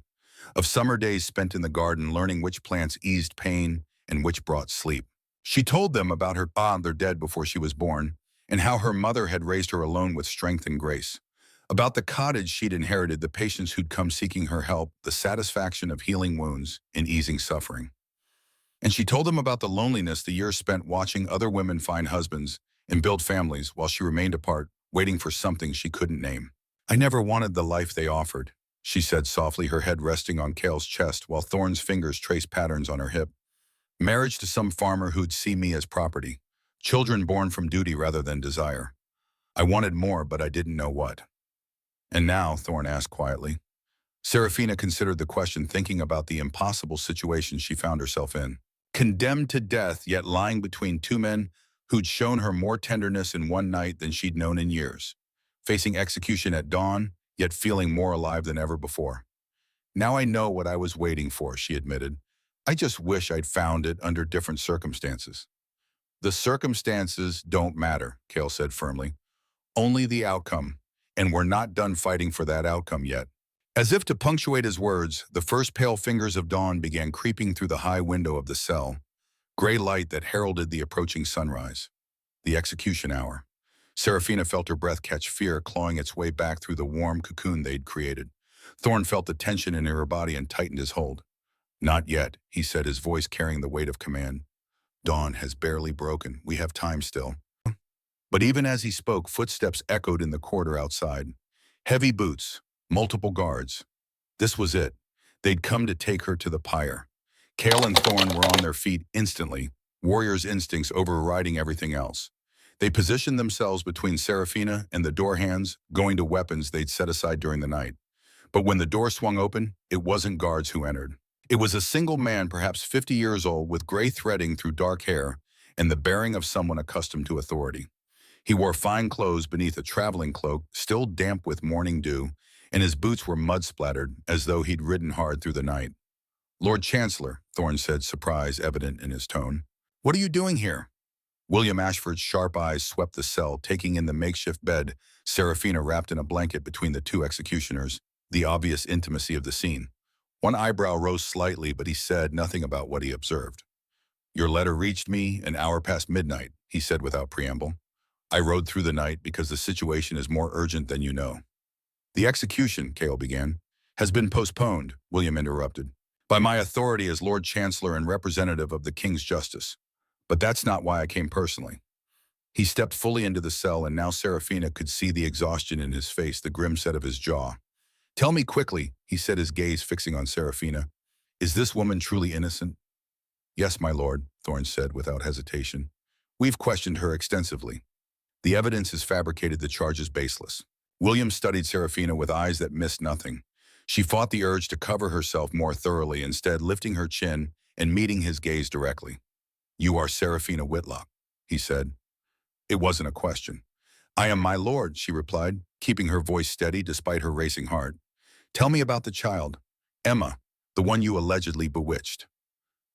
S1: of summer days spent in the garden learning which plants eased pain and which brought sleep. She told them about her father dead before she was born, and how her mother had raised her alone with strength and grace, about the cottage she'd inherited, the patients who'd come seeking her help, the satisfaction of healing wounds and easing suffering. And she told them about the loneliness the years spent watching other women find husbands and build families while she remained apart, waiting for something she couldn't name. I never wanted the life they offered, she said softly, her head resting on Kale's chest while Thorne's fingers traced patterns on her hip. Marriage to some farmer who'd see me as property. Children born from duty rather than desire. I wanted more, but I didn't know what. And now, Thorne asked quietly. Serafina considered the question, thinking about the impossible situation she found herself in. Condemned to death, yet lying between two men who'd shown her more tenderness in one night than she'd known in years. Facing execution at dawn, yet feeling more alive than ever before. Now I know what I was waiting for, she admitted. I just wish I'd found it under different circumstances. The circumstances don't matter, Kale said firmly. Only the outcome, and we're not done fighting for that outcome yet. As if to punctuate his words, the first pale fingers of dawn began creeping through the high window of the cell, gray light that heralded the approaching sunrise. The execution hour. Serafina felt her breath catch, fear clawing its way back through the warm cocoon they'd created. Thorne felt the tension in her body and tightened his hold. Not yet, he said, his voice carrying the weight of command. Dawn has barely broken. We have time still. But even as he spoke, footsteps echoed in the corridor outside. Heavy boots, multiple guards. This was it. They'd come to take her to the pyre. Kale and Thorne were on their feet instantly, warriors' instincts overriding everything else. They positioned themselves between Serafina and the door hands, going to weapons they'd set aside during the night. But when the door swung open, it wasn't guards who entered. It was a single man, perhaps 50 years old, with gray threading through dark hair and the bearing of someone accustomed to authority. He wore fine clothes beneath a traveling cloak, still damp with morning dew, and his boots were mud-splattered, as though he'd ridden hard through the night. Lord Chancellor, Thorne said, surprise evident in his tone. What are you doing here? William Ashford's sharp eyes swept the cell, taking in the makeshift bed, Serafina wrapped in a blanket between the two executioners, the obvious intimacy of the scene. One eyebrow rose slightly, but he said nothing about what he observed. Your letter reached me an hour past midnight, he said without preamble. I rode through the night because the situation is more urgent than you know. The execution, Kale began, has been postponed, William interrupted, by my authority as Lord Chancellor and representative of the King's justice. But that's not why I came personally. He stepped fully into the cell, and now Serafina could see the exhaustion in his face, the grim set of his jaw. Tell me quickly, he said, his gaze fixing on Serafina. Is this woman truly innocent? Yes, my lord, Thorne said without hesitation. We've questioned her extensively. The evidence has fabricated the charges baseless. William studied Serafina with eyes that missed nothing. She fought the urge to cover herself more thoroughly, instead lifting her chin and meeting his gaze directly. You are Serafina Whitlock, he said. It wasn't a question. I am my lord, she replied, keeping her voice steady despite her racing heart. Tell me about the child, Emma, the one you allegedly bewitched.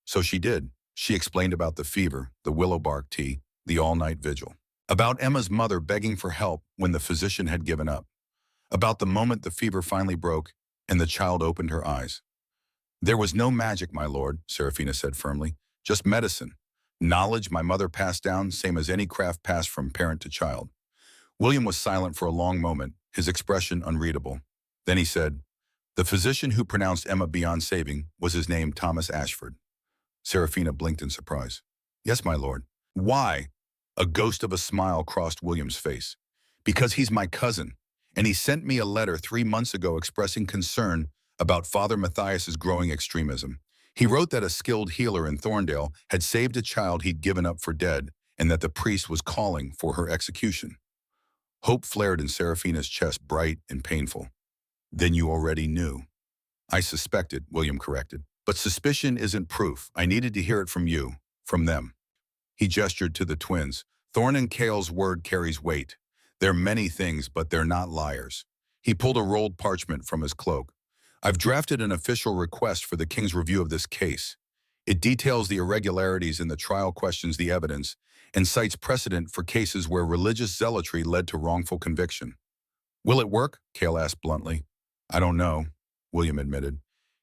S1: So she did. She explained about the fever, the willow bark tea, the all-night vigil. About Emma's mother begging for help when the physician had given up. About the moment the fever finally broke and the child opened her eyes. There was no magic, my lord, Serafina said firmly. Just medicine. Knowledge my mother passed down, same as any craft passed from parent to child. William was silent for a long moment, his expression unreadable. Then he said, the physician who pronounced Emma beyond saving was his name Thomas Ashford. Serafina blinked in surprise. Yes, my lord. Why? A ghost of a smile crossed William's face. Because he's my cousin, and he sent me a letter 3 months ago expressing concern about Father Matthias's growing extremism. He wrote that a skilled healer in Thorndale had saved a child he'd given up for dead, and that the priest was calling for her execution. Hope flared in Serafina's chest, bright and painful. Then you already knew. I suspected, William corrected. But suspicion isn't proof. I needed to hear it from you, from them. He gestured to the twins. Thorne and Cale's word carries weight. They're many things, but they're not liars. He pulled a rolled parchment from his cloak. I've drafted an official request for the king's review of this case. It details the irregularities in the trial, questions the evidence, and cites precedent for cases where religious zealotry led to wrongful conviction. Will it work? Cale asked bluntly. I don't know, William admitted.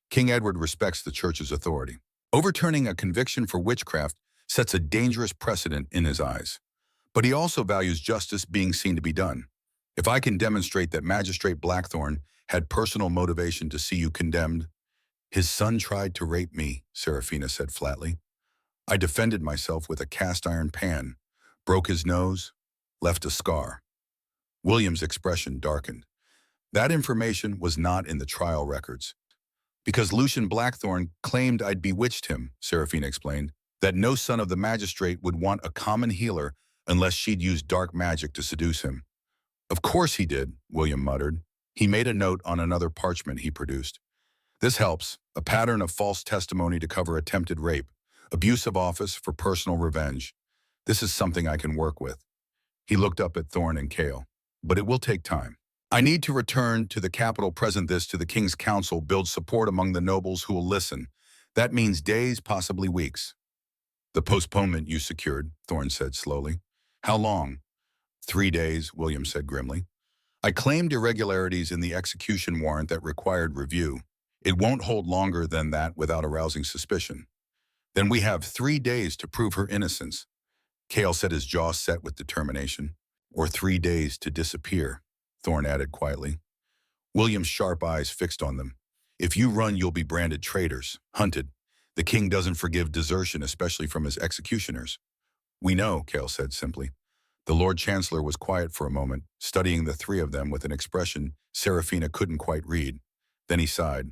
S1: King Edward respects the church's authority. Overturning a conviction for witchcraft sets a dangerous precedent in his eyes. But he also values justice being seen to be done. If I can demonstrate that Magistrate Blackthorne had personal motivation to see you condemned, his son tried to rape me, Serafina said flatly. I defended myself with a cast-iron pan, broke his nose, left a scar. William's expression darkened. That information was not in the trial records. Because Lucian Blackthorne claimed I'd bewitched him, Serafina explained, that no son of the magistrate would want a common healer unless she'd used dark magic to seduce him. Of course he did, William muttered. He made a note on another parchment he produced. This helps, a pattern of false testimony to cover attempted rape, abuse of office for personal revenge. This is something I can work with. He looked up at Thorne and Cale. But it will take time. I need to return to the capital, present this to the king's council, build support among the nobles who will listen. That means days, possibly weeks. The postponement you secured, Thorne said slowly. How long? 3 days, William said grimly. I claimed irregularities in the execution warrant that required review. It won't hold longer than that without arousing suspicion. Then we have 3 days to prove her innocence. Cale said, his jaw set with determination. Or 3 days to disappear, Thorne added quietly. William's sharp eyes fixed on them. If you run, you'll be branded traitors, hunted. The king doesn't forgive desertion, especially from his executioners. We know, Cale said simply. The Lord Chancellor was quiet for a moment, studying the three of them with an expression Serafina couldn't quite read. Then he sighed.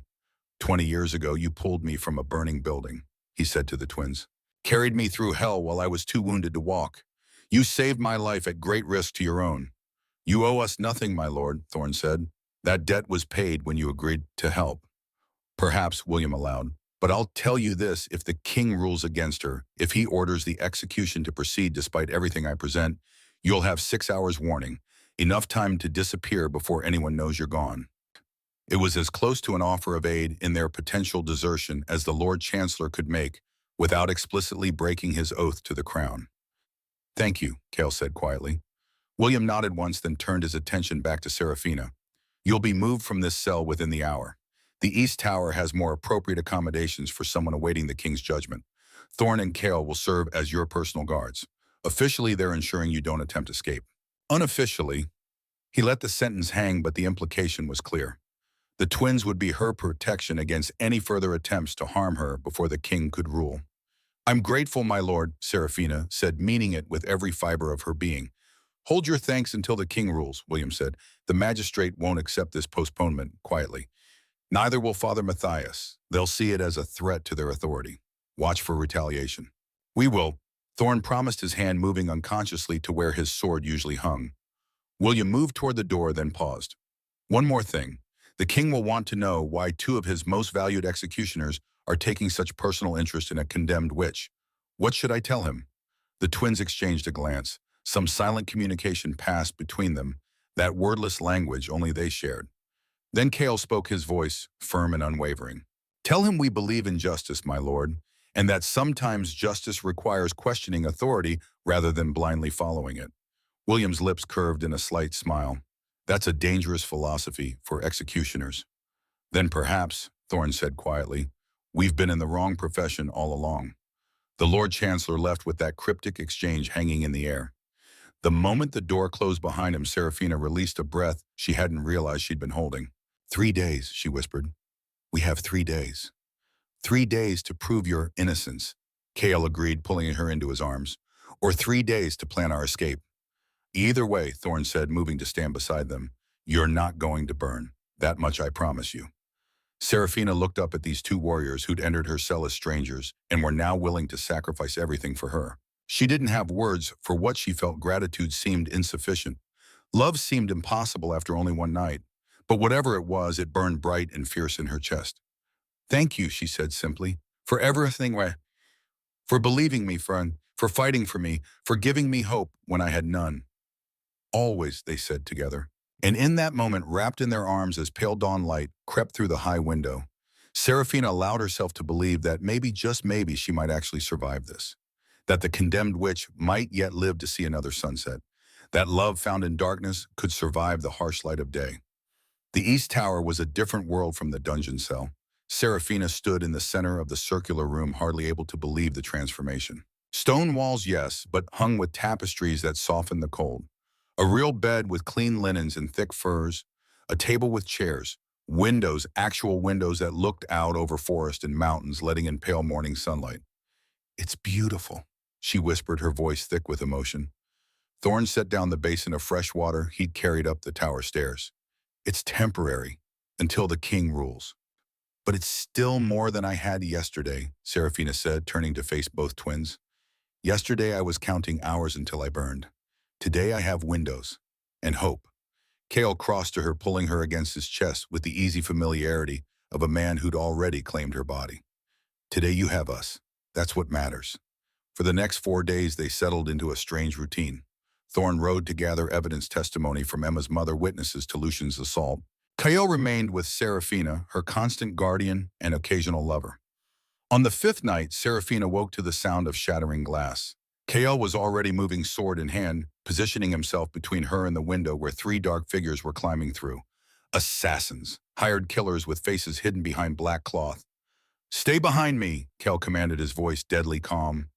S1: 20 years ago, you pulled me from a burning building, he said to the twins. Carried me through hell while I was too wounded to walk. You saved my life at great risk to your own. You owe us nothing, my lord, Thorne said. That debt was paid when you agreed to help. Perhaps, William allowed. But I'll tell you this, if the king rules against her, if he orders the execution to proceed despite everything I present, you'll have 6 hours warning, enough time to disappear before anyone knows you're gone. It was as close to an offer of aid in their potential desertion as the Lord Chancellor could make, without explicitly breaking his oath to the crown. Thank you, Cale said quietly. William nodded once, then turned his attention back to Serafina. You'll be moved from this cell within the hour. The East Tower has more appropriate accommodations for someone awaiting the king's judgment. Thorne and Cale will serve as your personal guards. Officially, they're ensuring you don't attempt escape. Unofficially, he let the sentence hang, but the implication was clear. The twins would be her protection against any further attempts to harm her before the king could rule. I'm grateful, my lord, Serafina said, meaning it with every fiber of her being. Hold your thanks until the king rules, William said. The magistrate won't accept this postponement, quietly. Neither will Father Matthias. They'll see it as a threat to their authority. Watch for retaliation. We will. Thorne promised, his hand moving unconsciously to where his sword usually hung. William moved toward the door, then paused. One more thing. The king will want to know why 2 of his most valued executioners are taking such personal interest in a condemned witch. What should I tell him? The twins exchanged a glance. Some silent communication passed between them, that wordless language only they shared. Then Cale spoke, his voice firm and unwavering. Tell him we believe in justice, my lord, and that sometimes justice requires questioning authority rather than blindly following it. William's lips curved in a slight smile. That's a dangerous philosophy for executioners. Then perhaps, Thorne said quietly, we've been in the wrong profession all along. The Lord Chancellor left with that cryptic exchange hanging in the air. The moment the door closed behind him, Serafina released a breath she hadn't realized she'd been holding. 3 days, she whispered. We have 3 days. 3 days to prove your innocence, Kale agreed, pulling her into his arms. Or 3 days to plan our escape. Either way, Thorne said, moving to stand beside them, you're not going to burn. That much I promise you. Serafina looked up at these two warriors who'd entered her cell as strangers and were now willing to sacrifice everything for her. She didn't have words for what she felt. Gratitude seemed insufficient. Love seemed impossible after only one night. But whatever it was, it burned bright and fierce in her chest. Thank you, she said simply, for everything, for believing me, friend, for fighting for me, for giving me hope when I had none. Always, they said together. And in that moment, wrapped in their arms as pale dawn light crept through the high window, Serafina allowed herself to believe that maybe, just maybe, she might actually survive this. That the condemned witch might yet live to see another sunset. That love found in darkness could survive the harsh light of day. The East Tower was a different world from the dungeon cell. Serafina stood in the center of the circular room, hardly able to believe the transformation. Stone walls, yes, but hung with tapestries that softened the cold. A real bed with clean linens and thick furs, a table with chairs, windows, actual windows that looked out over forest and mountains, letting in pale morning sunlight. It's beautiful, she whispered, her voice thick with emotion. Thorne set down the basin of fresh water he'd carried up the tower stairs. It's temporary, until the king rules. But it's still more than I had yesterday, Serafina said, turning to face both twins. Yesterday I was counting hours until I burned. Today I have windows and hope. Kale crossed to her, pulling her against his chest with the easy familiarity of a man who'd already claimed her body. Today you have us. That's what matters. For the next 4 days they settled into a strange routine. Thorne rode to gather evidence, testimony from Emma's mother, witnesses to Lucian's assault. Kale remained with Serafina, her constant guardian and occasional lover. On the 5th night, Serafina woke to the sound of shattering glass. Kale was already moving, sword in hand, positioning himself between her and the window where 3 dark figures were climbing through. Assassins, hired killers with faces hidden behind black cloth. Stay behind me, Kale commanded, his voice deadly calm.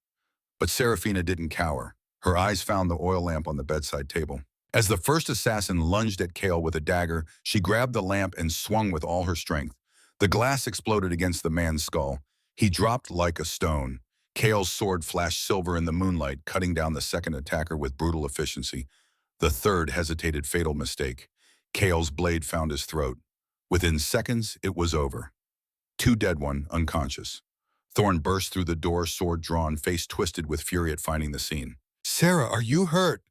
S1: But Serafina didn't cower. Her eyes found the oil lamp on the bedside table. As the first assassin lunged at Kale with a dagger, she grabbed the lamp and swung with all her strength. The glass exploded against the man's skull. He dropped like a stone. Kale's sword flashed silver in the moonlight, cutting down the second attacker with brutal efficiency. The third hesitated, fatal mistake. Kale's blade found his throat. Within seconds, it was over. 2 dead, 1 unconscious. Thorne burst through the door, sword drawn, face twisted with fury at finding the scene. Sarah, are you hurt?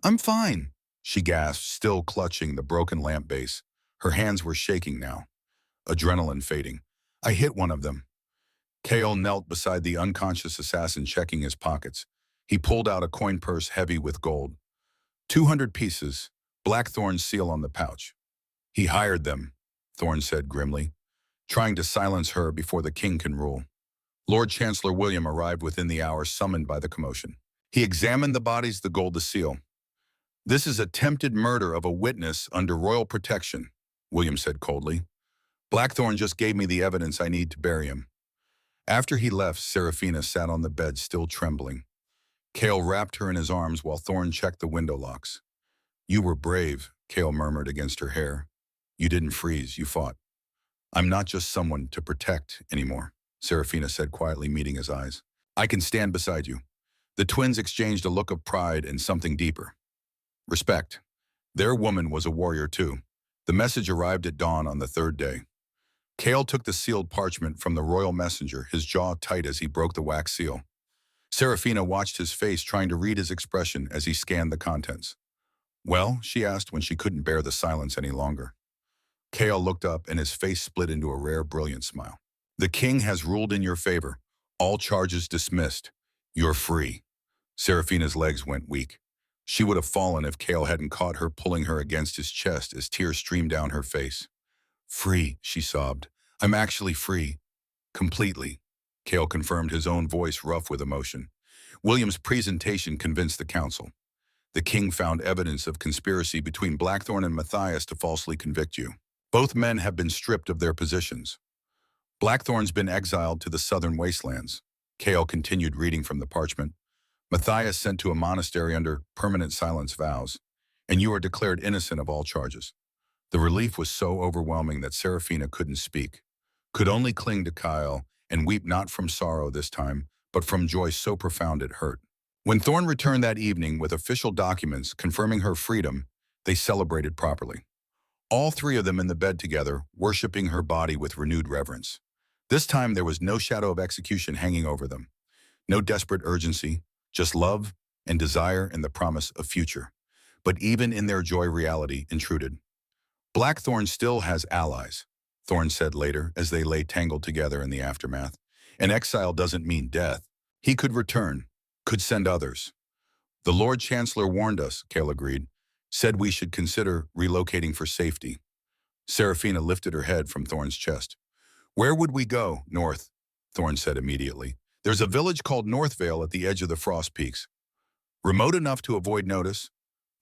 S1: I'm fine, she gasped, still clutching the broken lamp base. Her hands were shaking now. Adrenaline fading. I hit one of them. Kale knelt beside the unconscious assassin, checking his pockets. He pulled out a coin purse heavy with gold. 200 pieces, Blackthorn's seal on the pouch. He hired them, Thorne said grimly, trying to silence her before the king can rule. Lord Chancellor William arrived within the hour, summoned by the commotion. He examined the bodies, the gold, the seal. This is attempted murder of a witness under royal protection, William said coldly. Blackthorn just gave me the evidence I need to bury him. After he left, Serafina sat on the bed, still trembling. Kale wrapped her in his arms while Thorne checked the window locks. You were brave, Kale murmured against her hair. You didn't freeze, you fought. I'm not just someone to protect anymore, Serafina said quietly, meeting his eyes. I can stand beside you. The twins exchanged a look of pride and something deeper. Respect. Their woman was a warrior too. The message arrived at dawn on the 3rd day. Kale took the sealed parchment from the royal messenger, his jaw tight as he broke the wax seal. Serafina watched his face, trying to read his expression as he scanned the contents. Well, she asked when she couldn't bear the silence any longer. Kale looked up and his face split into a rare, brilliant smile. The king has ruled in your favor. All charges dismissed. You're free. Serafina's legs went weak. She would have fallen if Kale hadn't caught her, pulling her against his chest as tears streamed down her face. Free, she sobbed. I'm actually free. Completely. Kale confirmed, his own voice rough with emotion. William's presentation convinced the council. The king found evidence of conspiracy between Blackthorn and Matthias to falsely convict you. Both men have been stripped of their positions. Blackthorn's been exiled to the southern wastelands. Kale continued reading from the parchment. Matthias sent to a monastery under permanent silence vows, and you are declared innocent of all charges. The relief was so overwhelming that Seraphina couldn't speak, could only cling to Kyle and weep not from sorrow this time, but from joy so profound it hurt. When Thorn returned that evening with official documents confirming her freedom, they celebrated properly. All three of them in the bed together, worshiping her body with renewed reverence. This time there was no shadow of execution hanging over them, no desperate urgency, just love and desire and the promise of future. But even in their joy, reality intruded. Blackthorn still has allies, Thorn said later as they lay tangled together in the aftermath. An exile doesn't mean death. He could return, could send others. The Lord Chancellor warned us, Kale agreed, said we should consider relocating for safety. Seraphina lifted her head from Thorn's chest. Where would we go? North, Thorn said immediately. There's a village called Northvale at the edge of the Frost Peaks. Remote enough to avoid notice,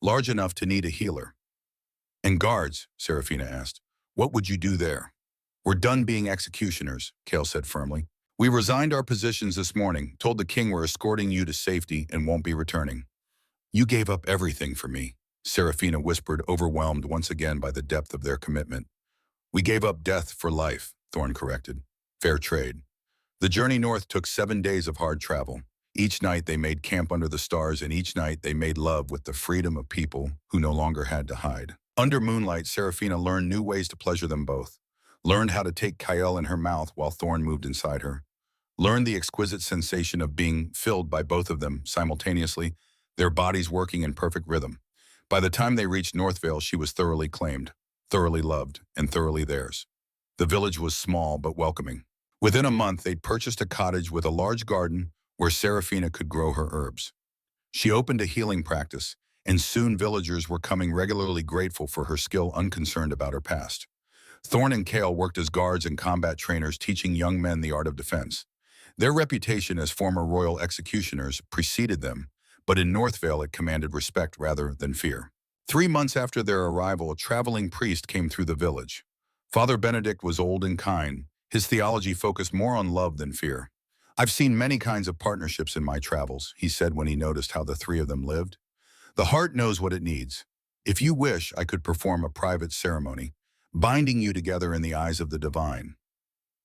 S1: large enough to need a healer. And guards, Seraphina asked. What would you do there? We're done being executioners, Kale said firmly. We resigned our positions this morning, told the king we're escorting you to safety and won't be returning. You gave up everything for me, Seraphina whispered, overwhelmed once again by the depth of their commitment. We gave up death for life, Thorn corrected. Fair trade. The journey north took 7 days of hard travel. Each night they made camp under the stars, and each night they made love with the freedom of people who no longer had to hide. Under moonlight, Seraphina learned new ways to pleasure them both. Learned how to take Kyle in her mouth while Thorn moved inside her. Learned the exquisite sensation of being filled by both of them simultaneously, their bodies working in perfect rhythm. By the time they reached Northvale, she was thoroughly claimed, thoroughly loved, and thoroughly theirs. The village was small but welcoming. Within a month, they'd purchased a cottage with a large garden where Seraphina could grow her herbs. She opened a healing practice, and soon villagers were coming regularly, grateful for her skill, unconcerned about her past. Thorn and Kale worked as guards and combat trainers, teaching young men the art of defense. Their reputation as former royal executioners preceded them, but in Northvale it commanded respect rather than fear. 3 months after their arrival, a traveling priest came through the village. Father Benedict was old and kind. His theology focused more on love than fear. I've seen many kinds of partnerships in my travels, he said when he noticed how the three of them lived. The heart knows what it needs. If you wish, I could perform a private ceremony, binding you together in the eyes of the divine.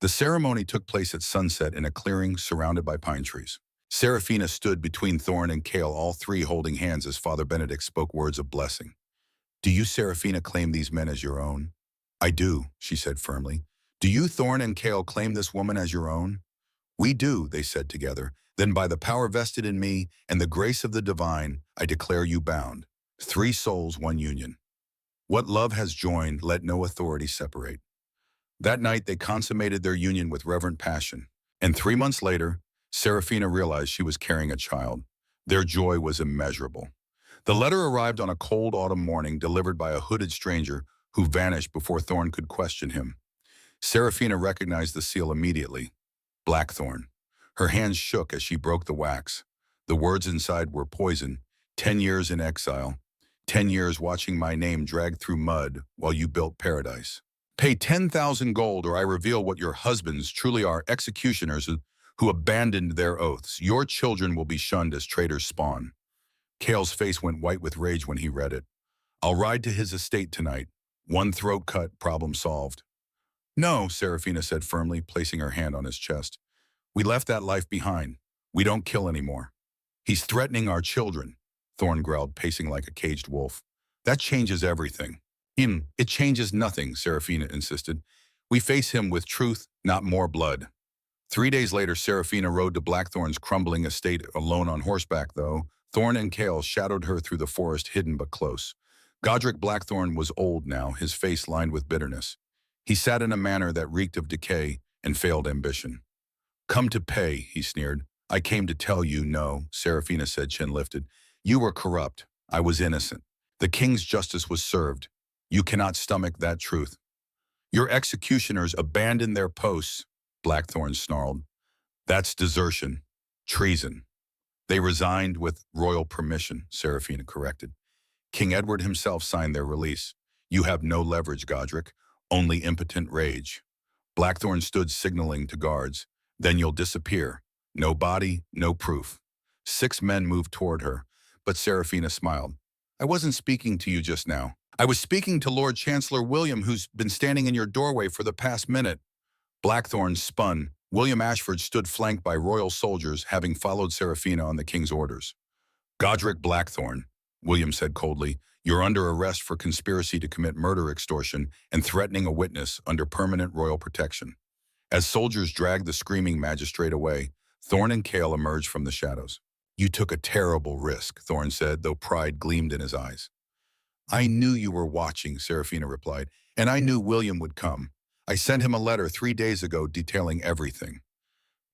S1: The ceremony took place at sunset in a clearing surrounded by pine trees. Seraphina stood between Thorn and Kale, all three holding hands as Father Benedict spoke words of blessing. Do you, Seraphina, claim these men as your own? I do, she said firmly. Do you, Thorn and Kale, claim this woman as your own? We do, they said together. Then by the power vested in me and the grace of the divine, I declare you bound. 3 souls, 1 union. What love has joined, let no authority separate. That night they consummated their union with reverent passion, and 3 months later, Seraphina realized she was carrying a child. Their joy was immeasurable. The letter arrived on a cold autumn morning, delivered by a hooded stranger who vanished before Thorn could question him. Seraphina recognized the seal immediately. Blackthorn. Her hands shook as she broke the wax. The words inside were poison. 10 years in exile. 10 years watching my name dragged through mud while you built paradise. Pay 10,000 gold or I reveal what your husbands truly are, executioners who abandoned their oaths. Your children will be shunned as traitors' spawn. Kale's face went white with rage when he read it. I'll ride to his estate tonight. 1 throat cut, problem solved. No, Seraphina said firmly, placing her hand on his chest. We left that life behind. We don't kill anymore. He's threatening our children, Thorn growled, pacing like a caged wolf. That changes everything. It changes nothing, Seraphina insisted. We face him with truth, not more blood. 3 days later, Seraphina rode to Blackthorn's crumbling estate alone on horseback, though. Thorn and Kale shadowed her through the forest, hidden but close. Godric Blackthorn was old now, his face lined with bitterness. He sat in a manner that reeked of decay and failed ambition. Come to pay, he sneered. I came to tell you no, Seraphina said, chin lifted. You were corrupt. I was innocent. The king's justice was served. You cannot stomach that truth. Your executioners abandoned their posts, Blackthorn snarled. That's desertion. Treason. They resigned with royal permission, Seraphina corrected. King Edward himself signed their release. You have no leverage, Godric, only impotent rage. Blackthorn stood signaling to guards. Then you'll disappear. No body, no proof. 6 men moved toward her, but Seraphina smiled. I wasn't speaking to you just now. I was speaking to Lord Chancellor William, who's been standing in your doorway for the past minute. Blackthorn spun. William Ashford stood flanked by royal soldiers, having followed Seraphina on the king's orders. Godric Blackthorn, William said coldly, you're under arrest for conspiracy to commit murder, extortion, and threatening a witness under permanent royal protection. As soldiers dragged the screaming magistrate away, Thorn and Cale emerged from the shadows. You took a terrible risk, Thorn said, though pride gleamed in his eyes. I knew you were watching, Seraphina replied, and I knew William would come. I sent him a letter 3 days ago detailing everything.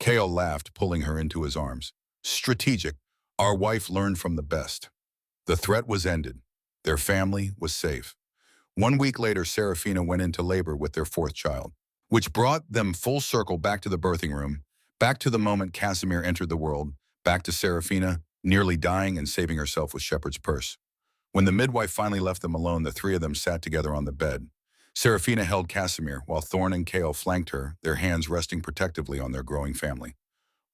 S1: Cale laughed, pulling her into his arms. Strategic. Our wife learned from the best. The threat was ended. Their family was safe. 1 week later, Seraphina went into labor with their 4th child, which brought them full circle back to the birthing room, back to the moment Casimir entered the world, back to Seraphina, nearly dying and saving herself with shepherd's purse. When the midwife finally left them alone, the 3 of them sat together on the bed. Seraphina held Casimir, while Thorn and Cale flanked her, their hands resting protectively on their growing family.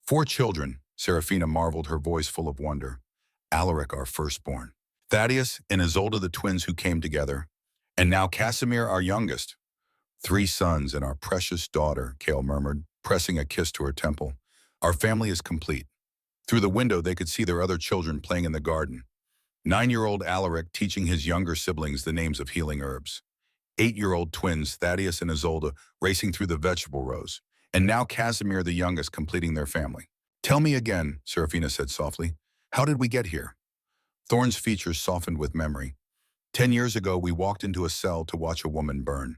S1: 4 children, Seraphina marveled, her voice full of wonder. Alaric, our firstborn. Thaddeus and Isolde, the twins who came together. And now Casimir, our youngest. 3 sons and our precious daughter, Cale murmured, pressing a kiss to her temple. Our family is complete. Through the window, they could see their other children playing in the garden. 9-year-old Alaric teaching his younger siblings the names of healing herbs. 8-year-old twins, Thaddeus and Isolde, racing through the vegetable rows. And now Casimir, the youngest, completing their family. Tell me again, Seraphina said softly, how did we get here? Thorn's features softened with memory. 10 years ago, we walked into a cell to watch a woman burn.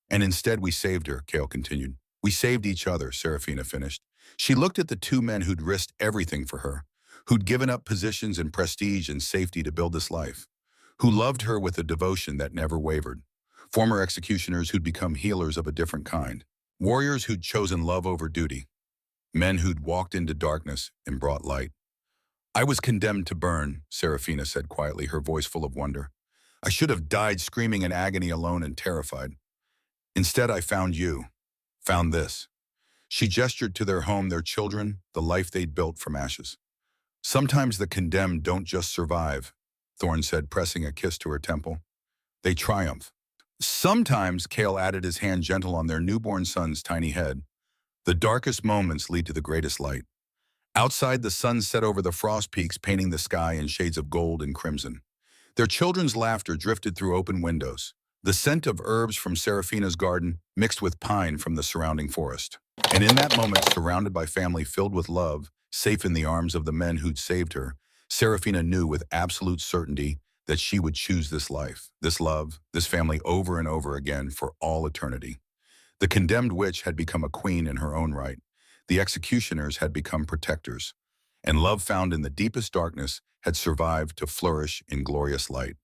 S1: And instead we saved her, Cale continued. We saved each other, Seraphina finished. She looked at the 2 men who'd risked everything for her, who'd given up positions and prestige and safety to build this life, who loved her with a devotion that never wavered. Former executioners who'd become healers of a different kind. Warriors who'd chosen love over duty. Men who'd walked into darkness and brought light. I was condemned to burn, Seraphina said quietly, her voice full of wonder. I should have died screaming in agony, alone and terrified. Instead, I found you. Found this. She gestured to their home, their children, the life they'd built from ashes. Sometimes the condemned don't just survive, Thorn said, pressing a kiss to her temple. They triumph. Sometimes, Cale added, his hand gentle on their newborn son's tiny head. The darkest moments lead to the greatest light. Outside, the sun set over the frost peaks, painting the sky in shades of gold and crimson. Their children's laughter drifted through open windows. The scent of herbs from Seraphina's garden mixed with pine from the surrounding forest. And in that moment, surrounded by family filled with love, safe in the arms of the men who'd saved her, Seraphina knew with absolute certainty that she would choose this life, this love, this family over and over again for all eternity. The condemned witch had become a queen in her own right. The executioners had become protectors. And love found in the deepest darkness had survived to flourish in glorious light.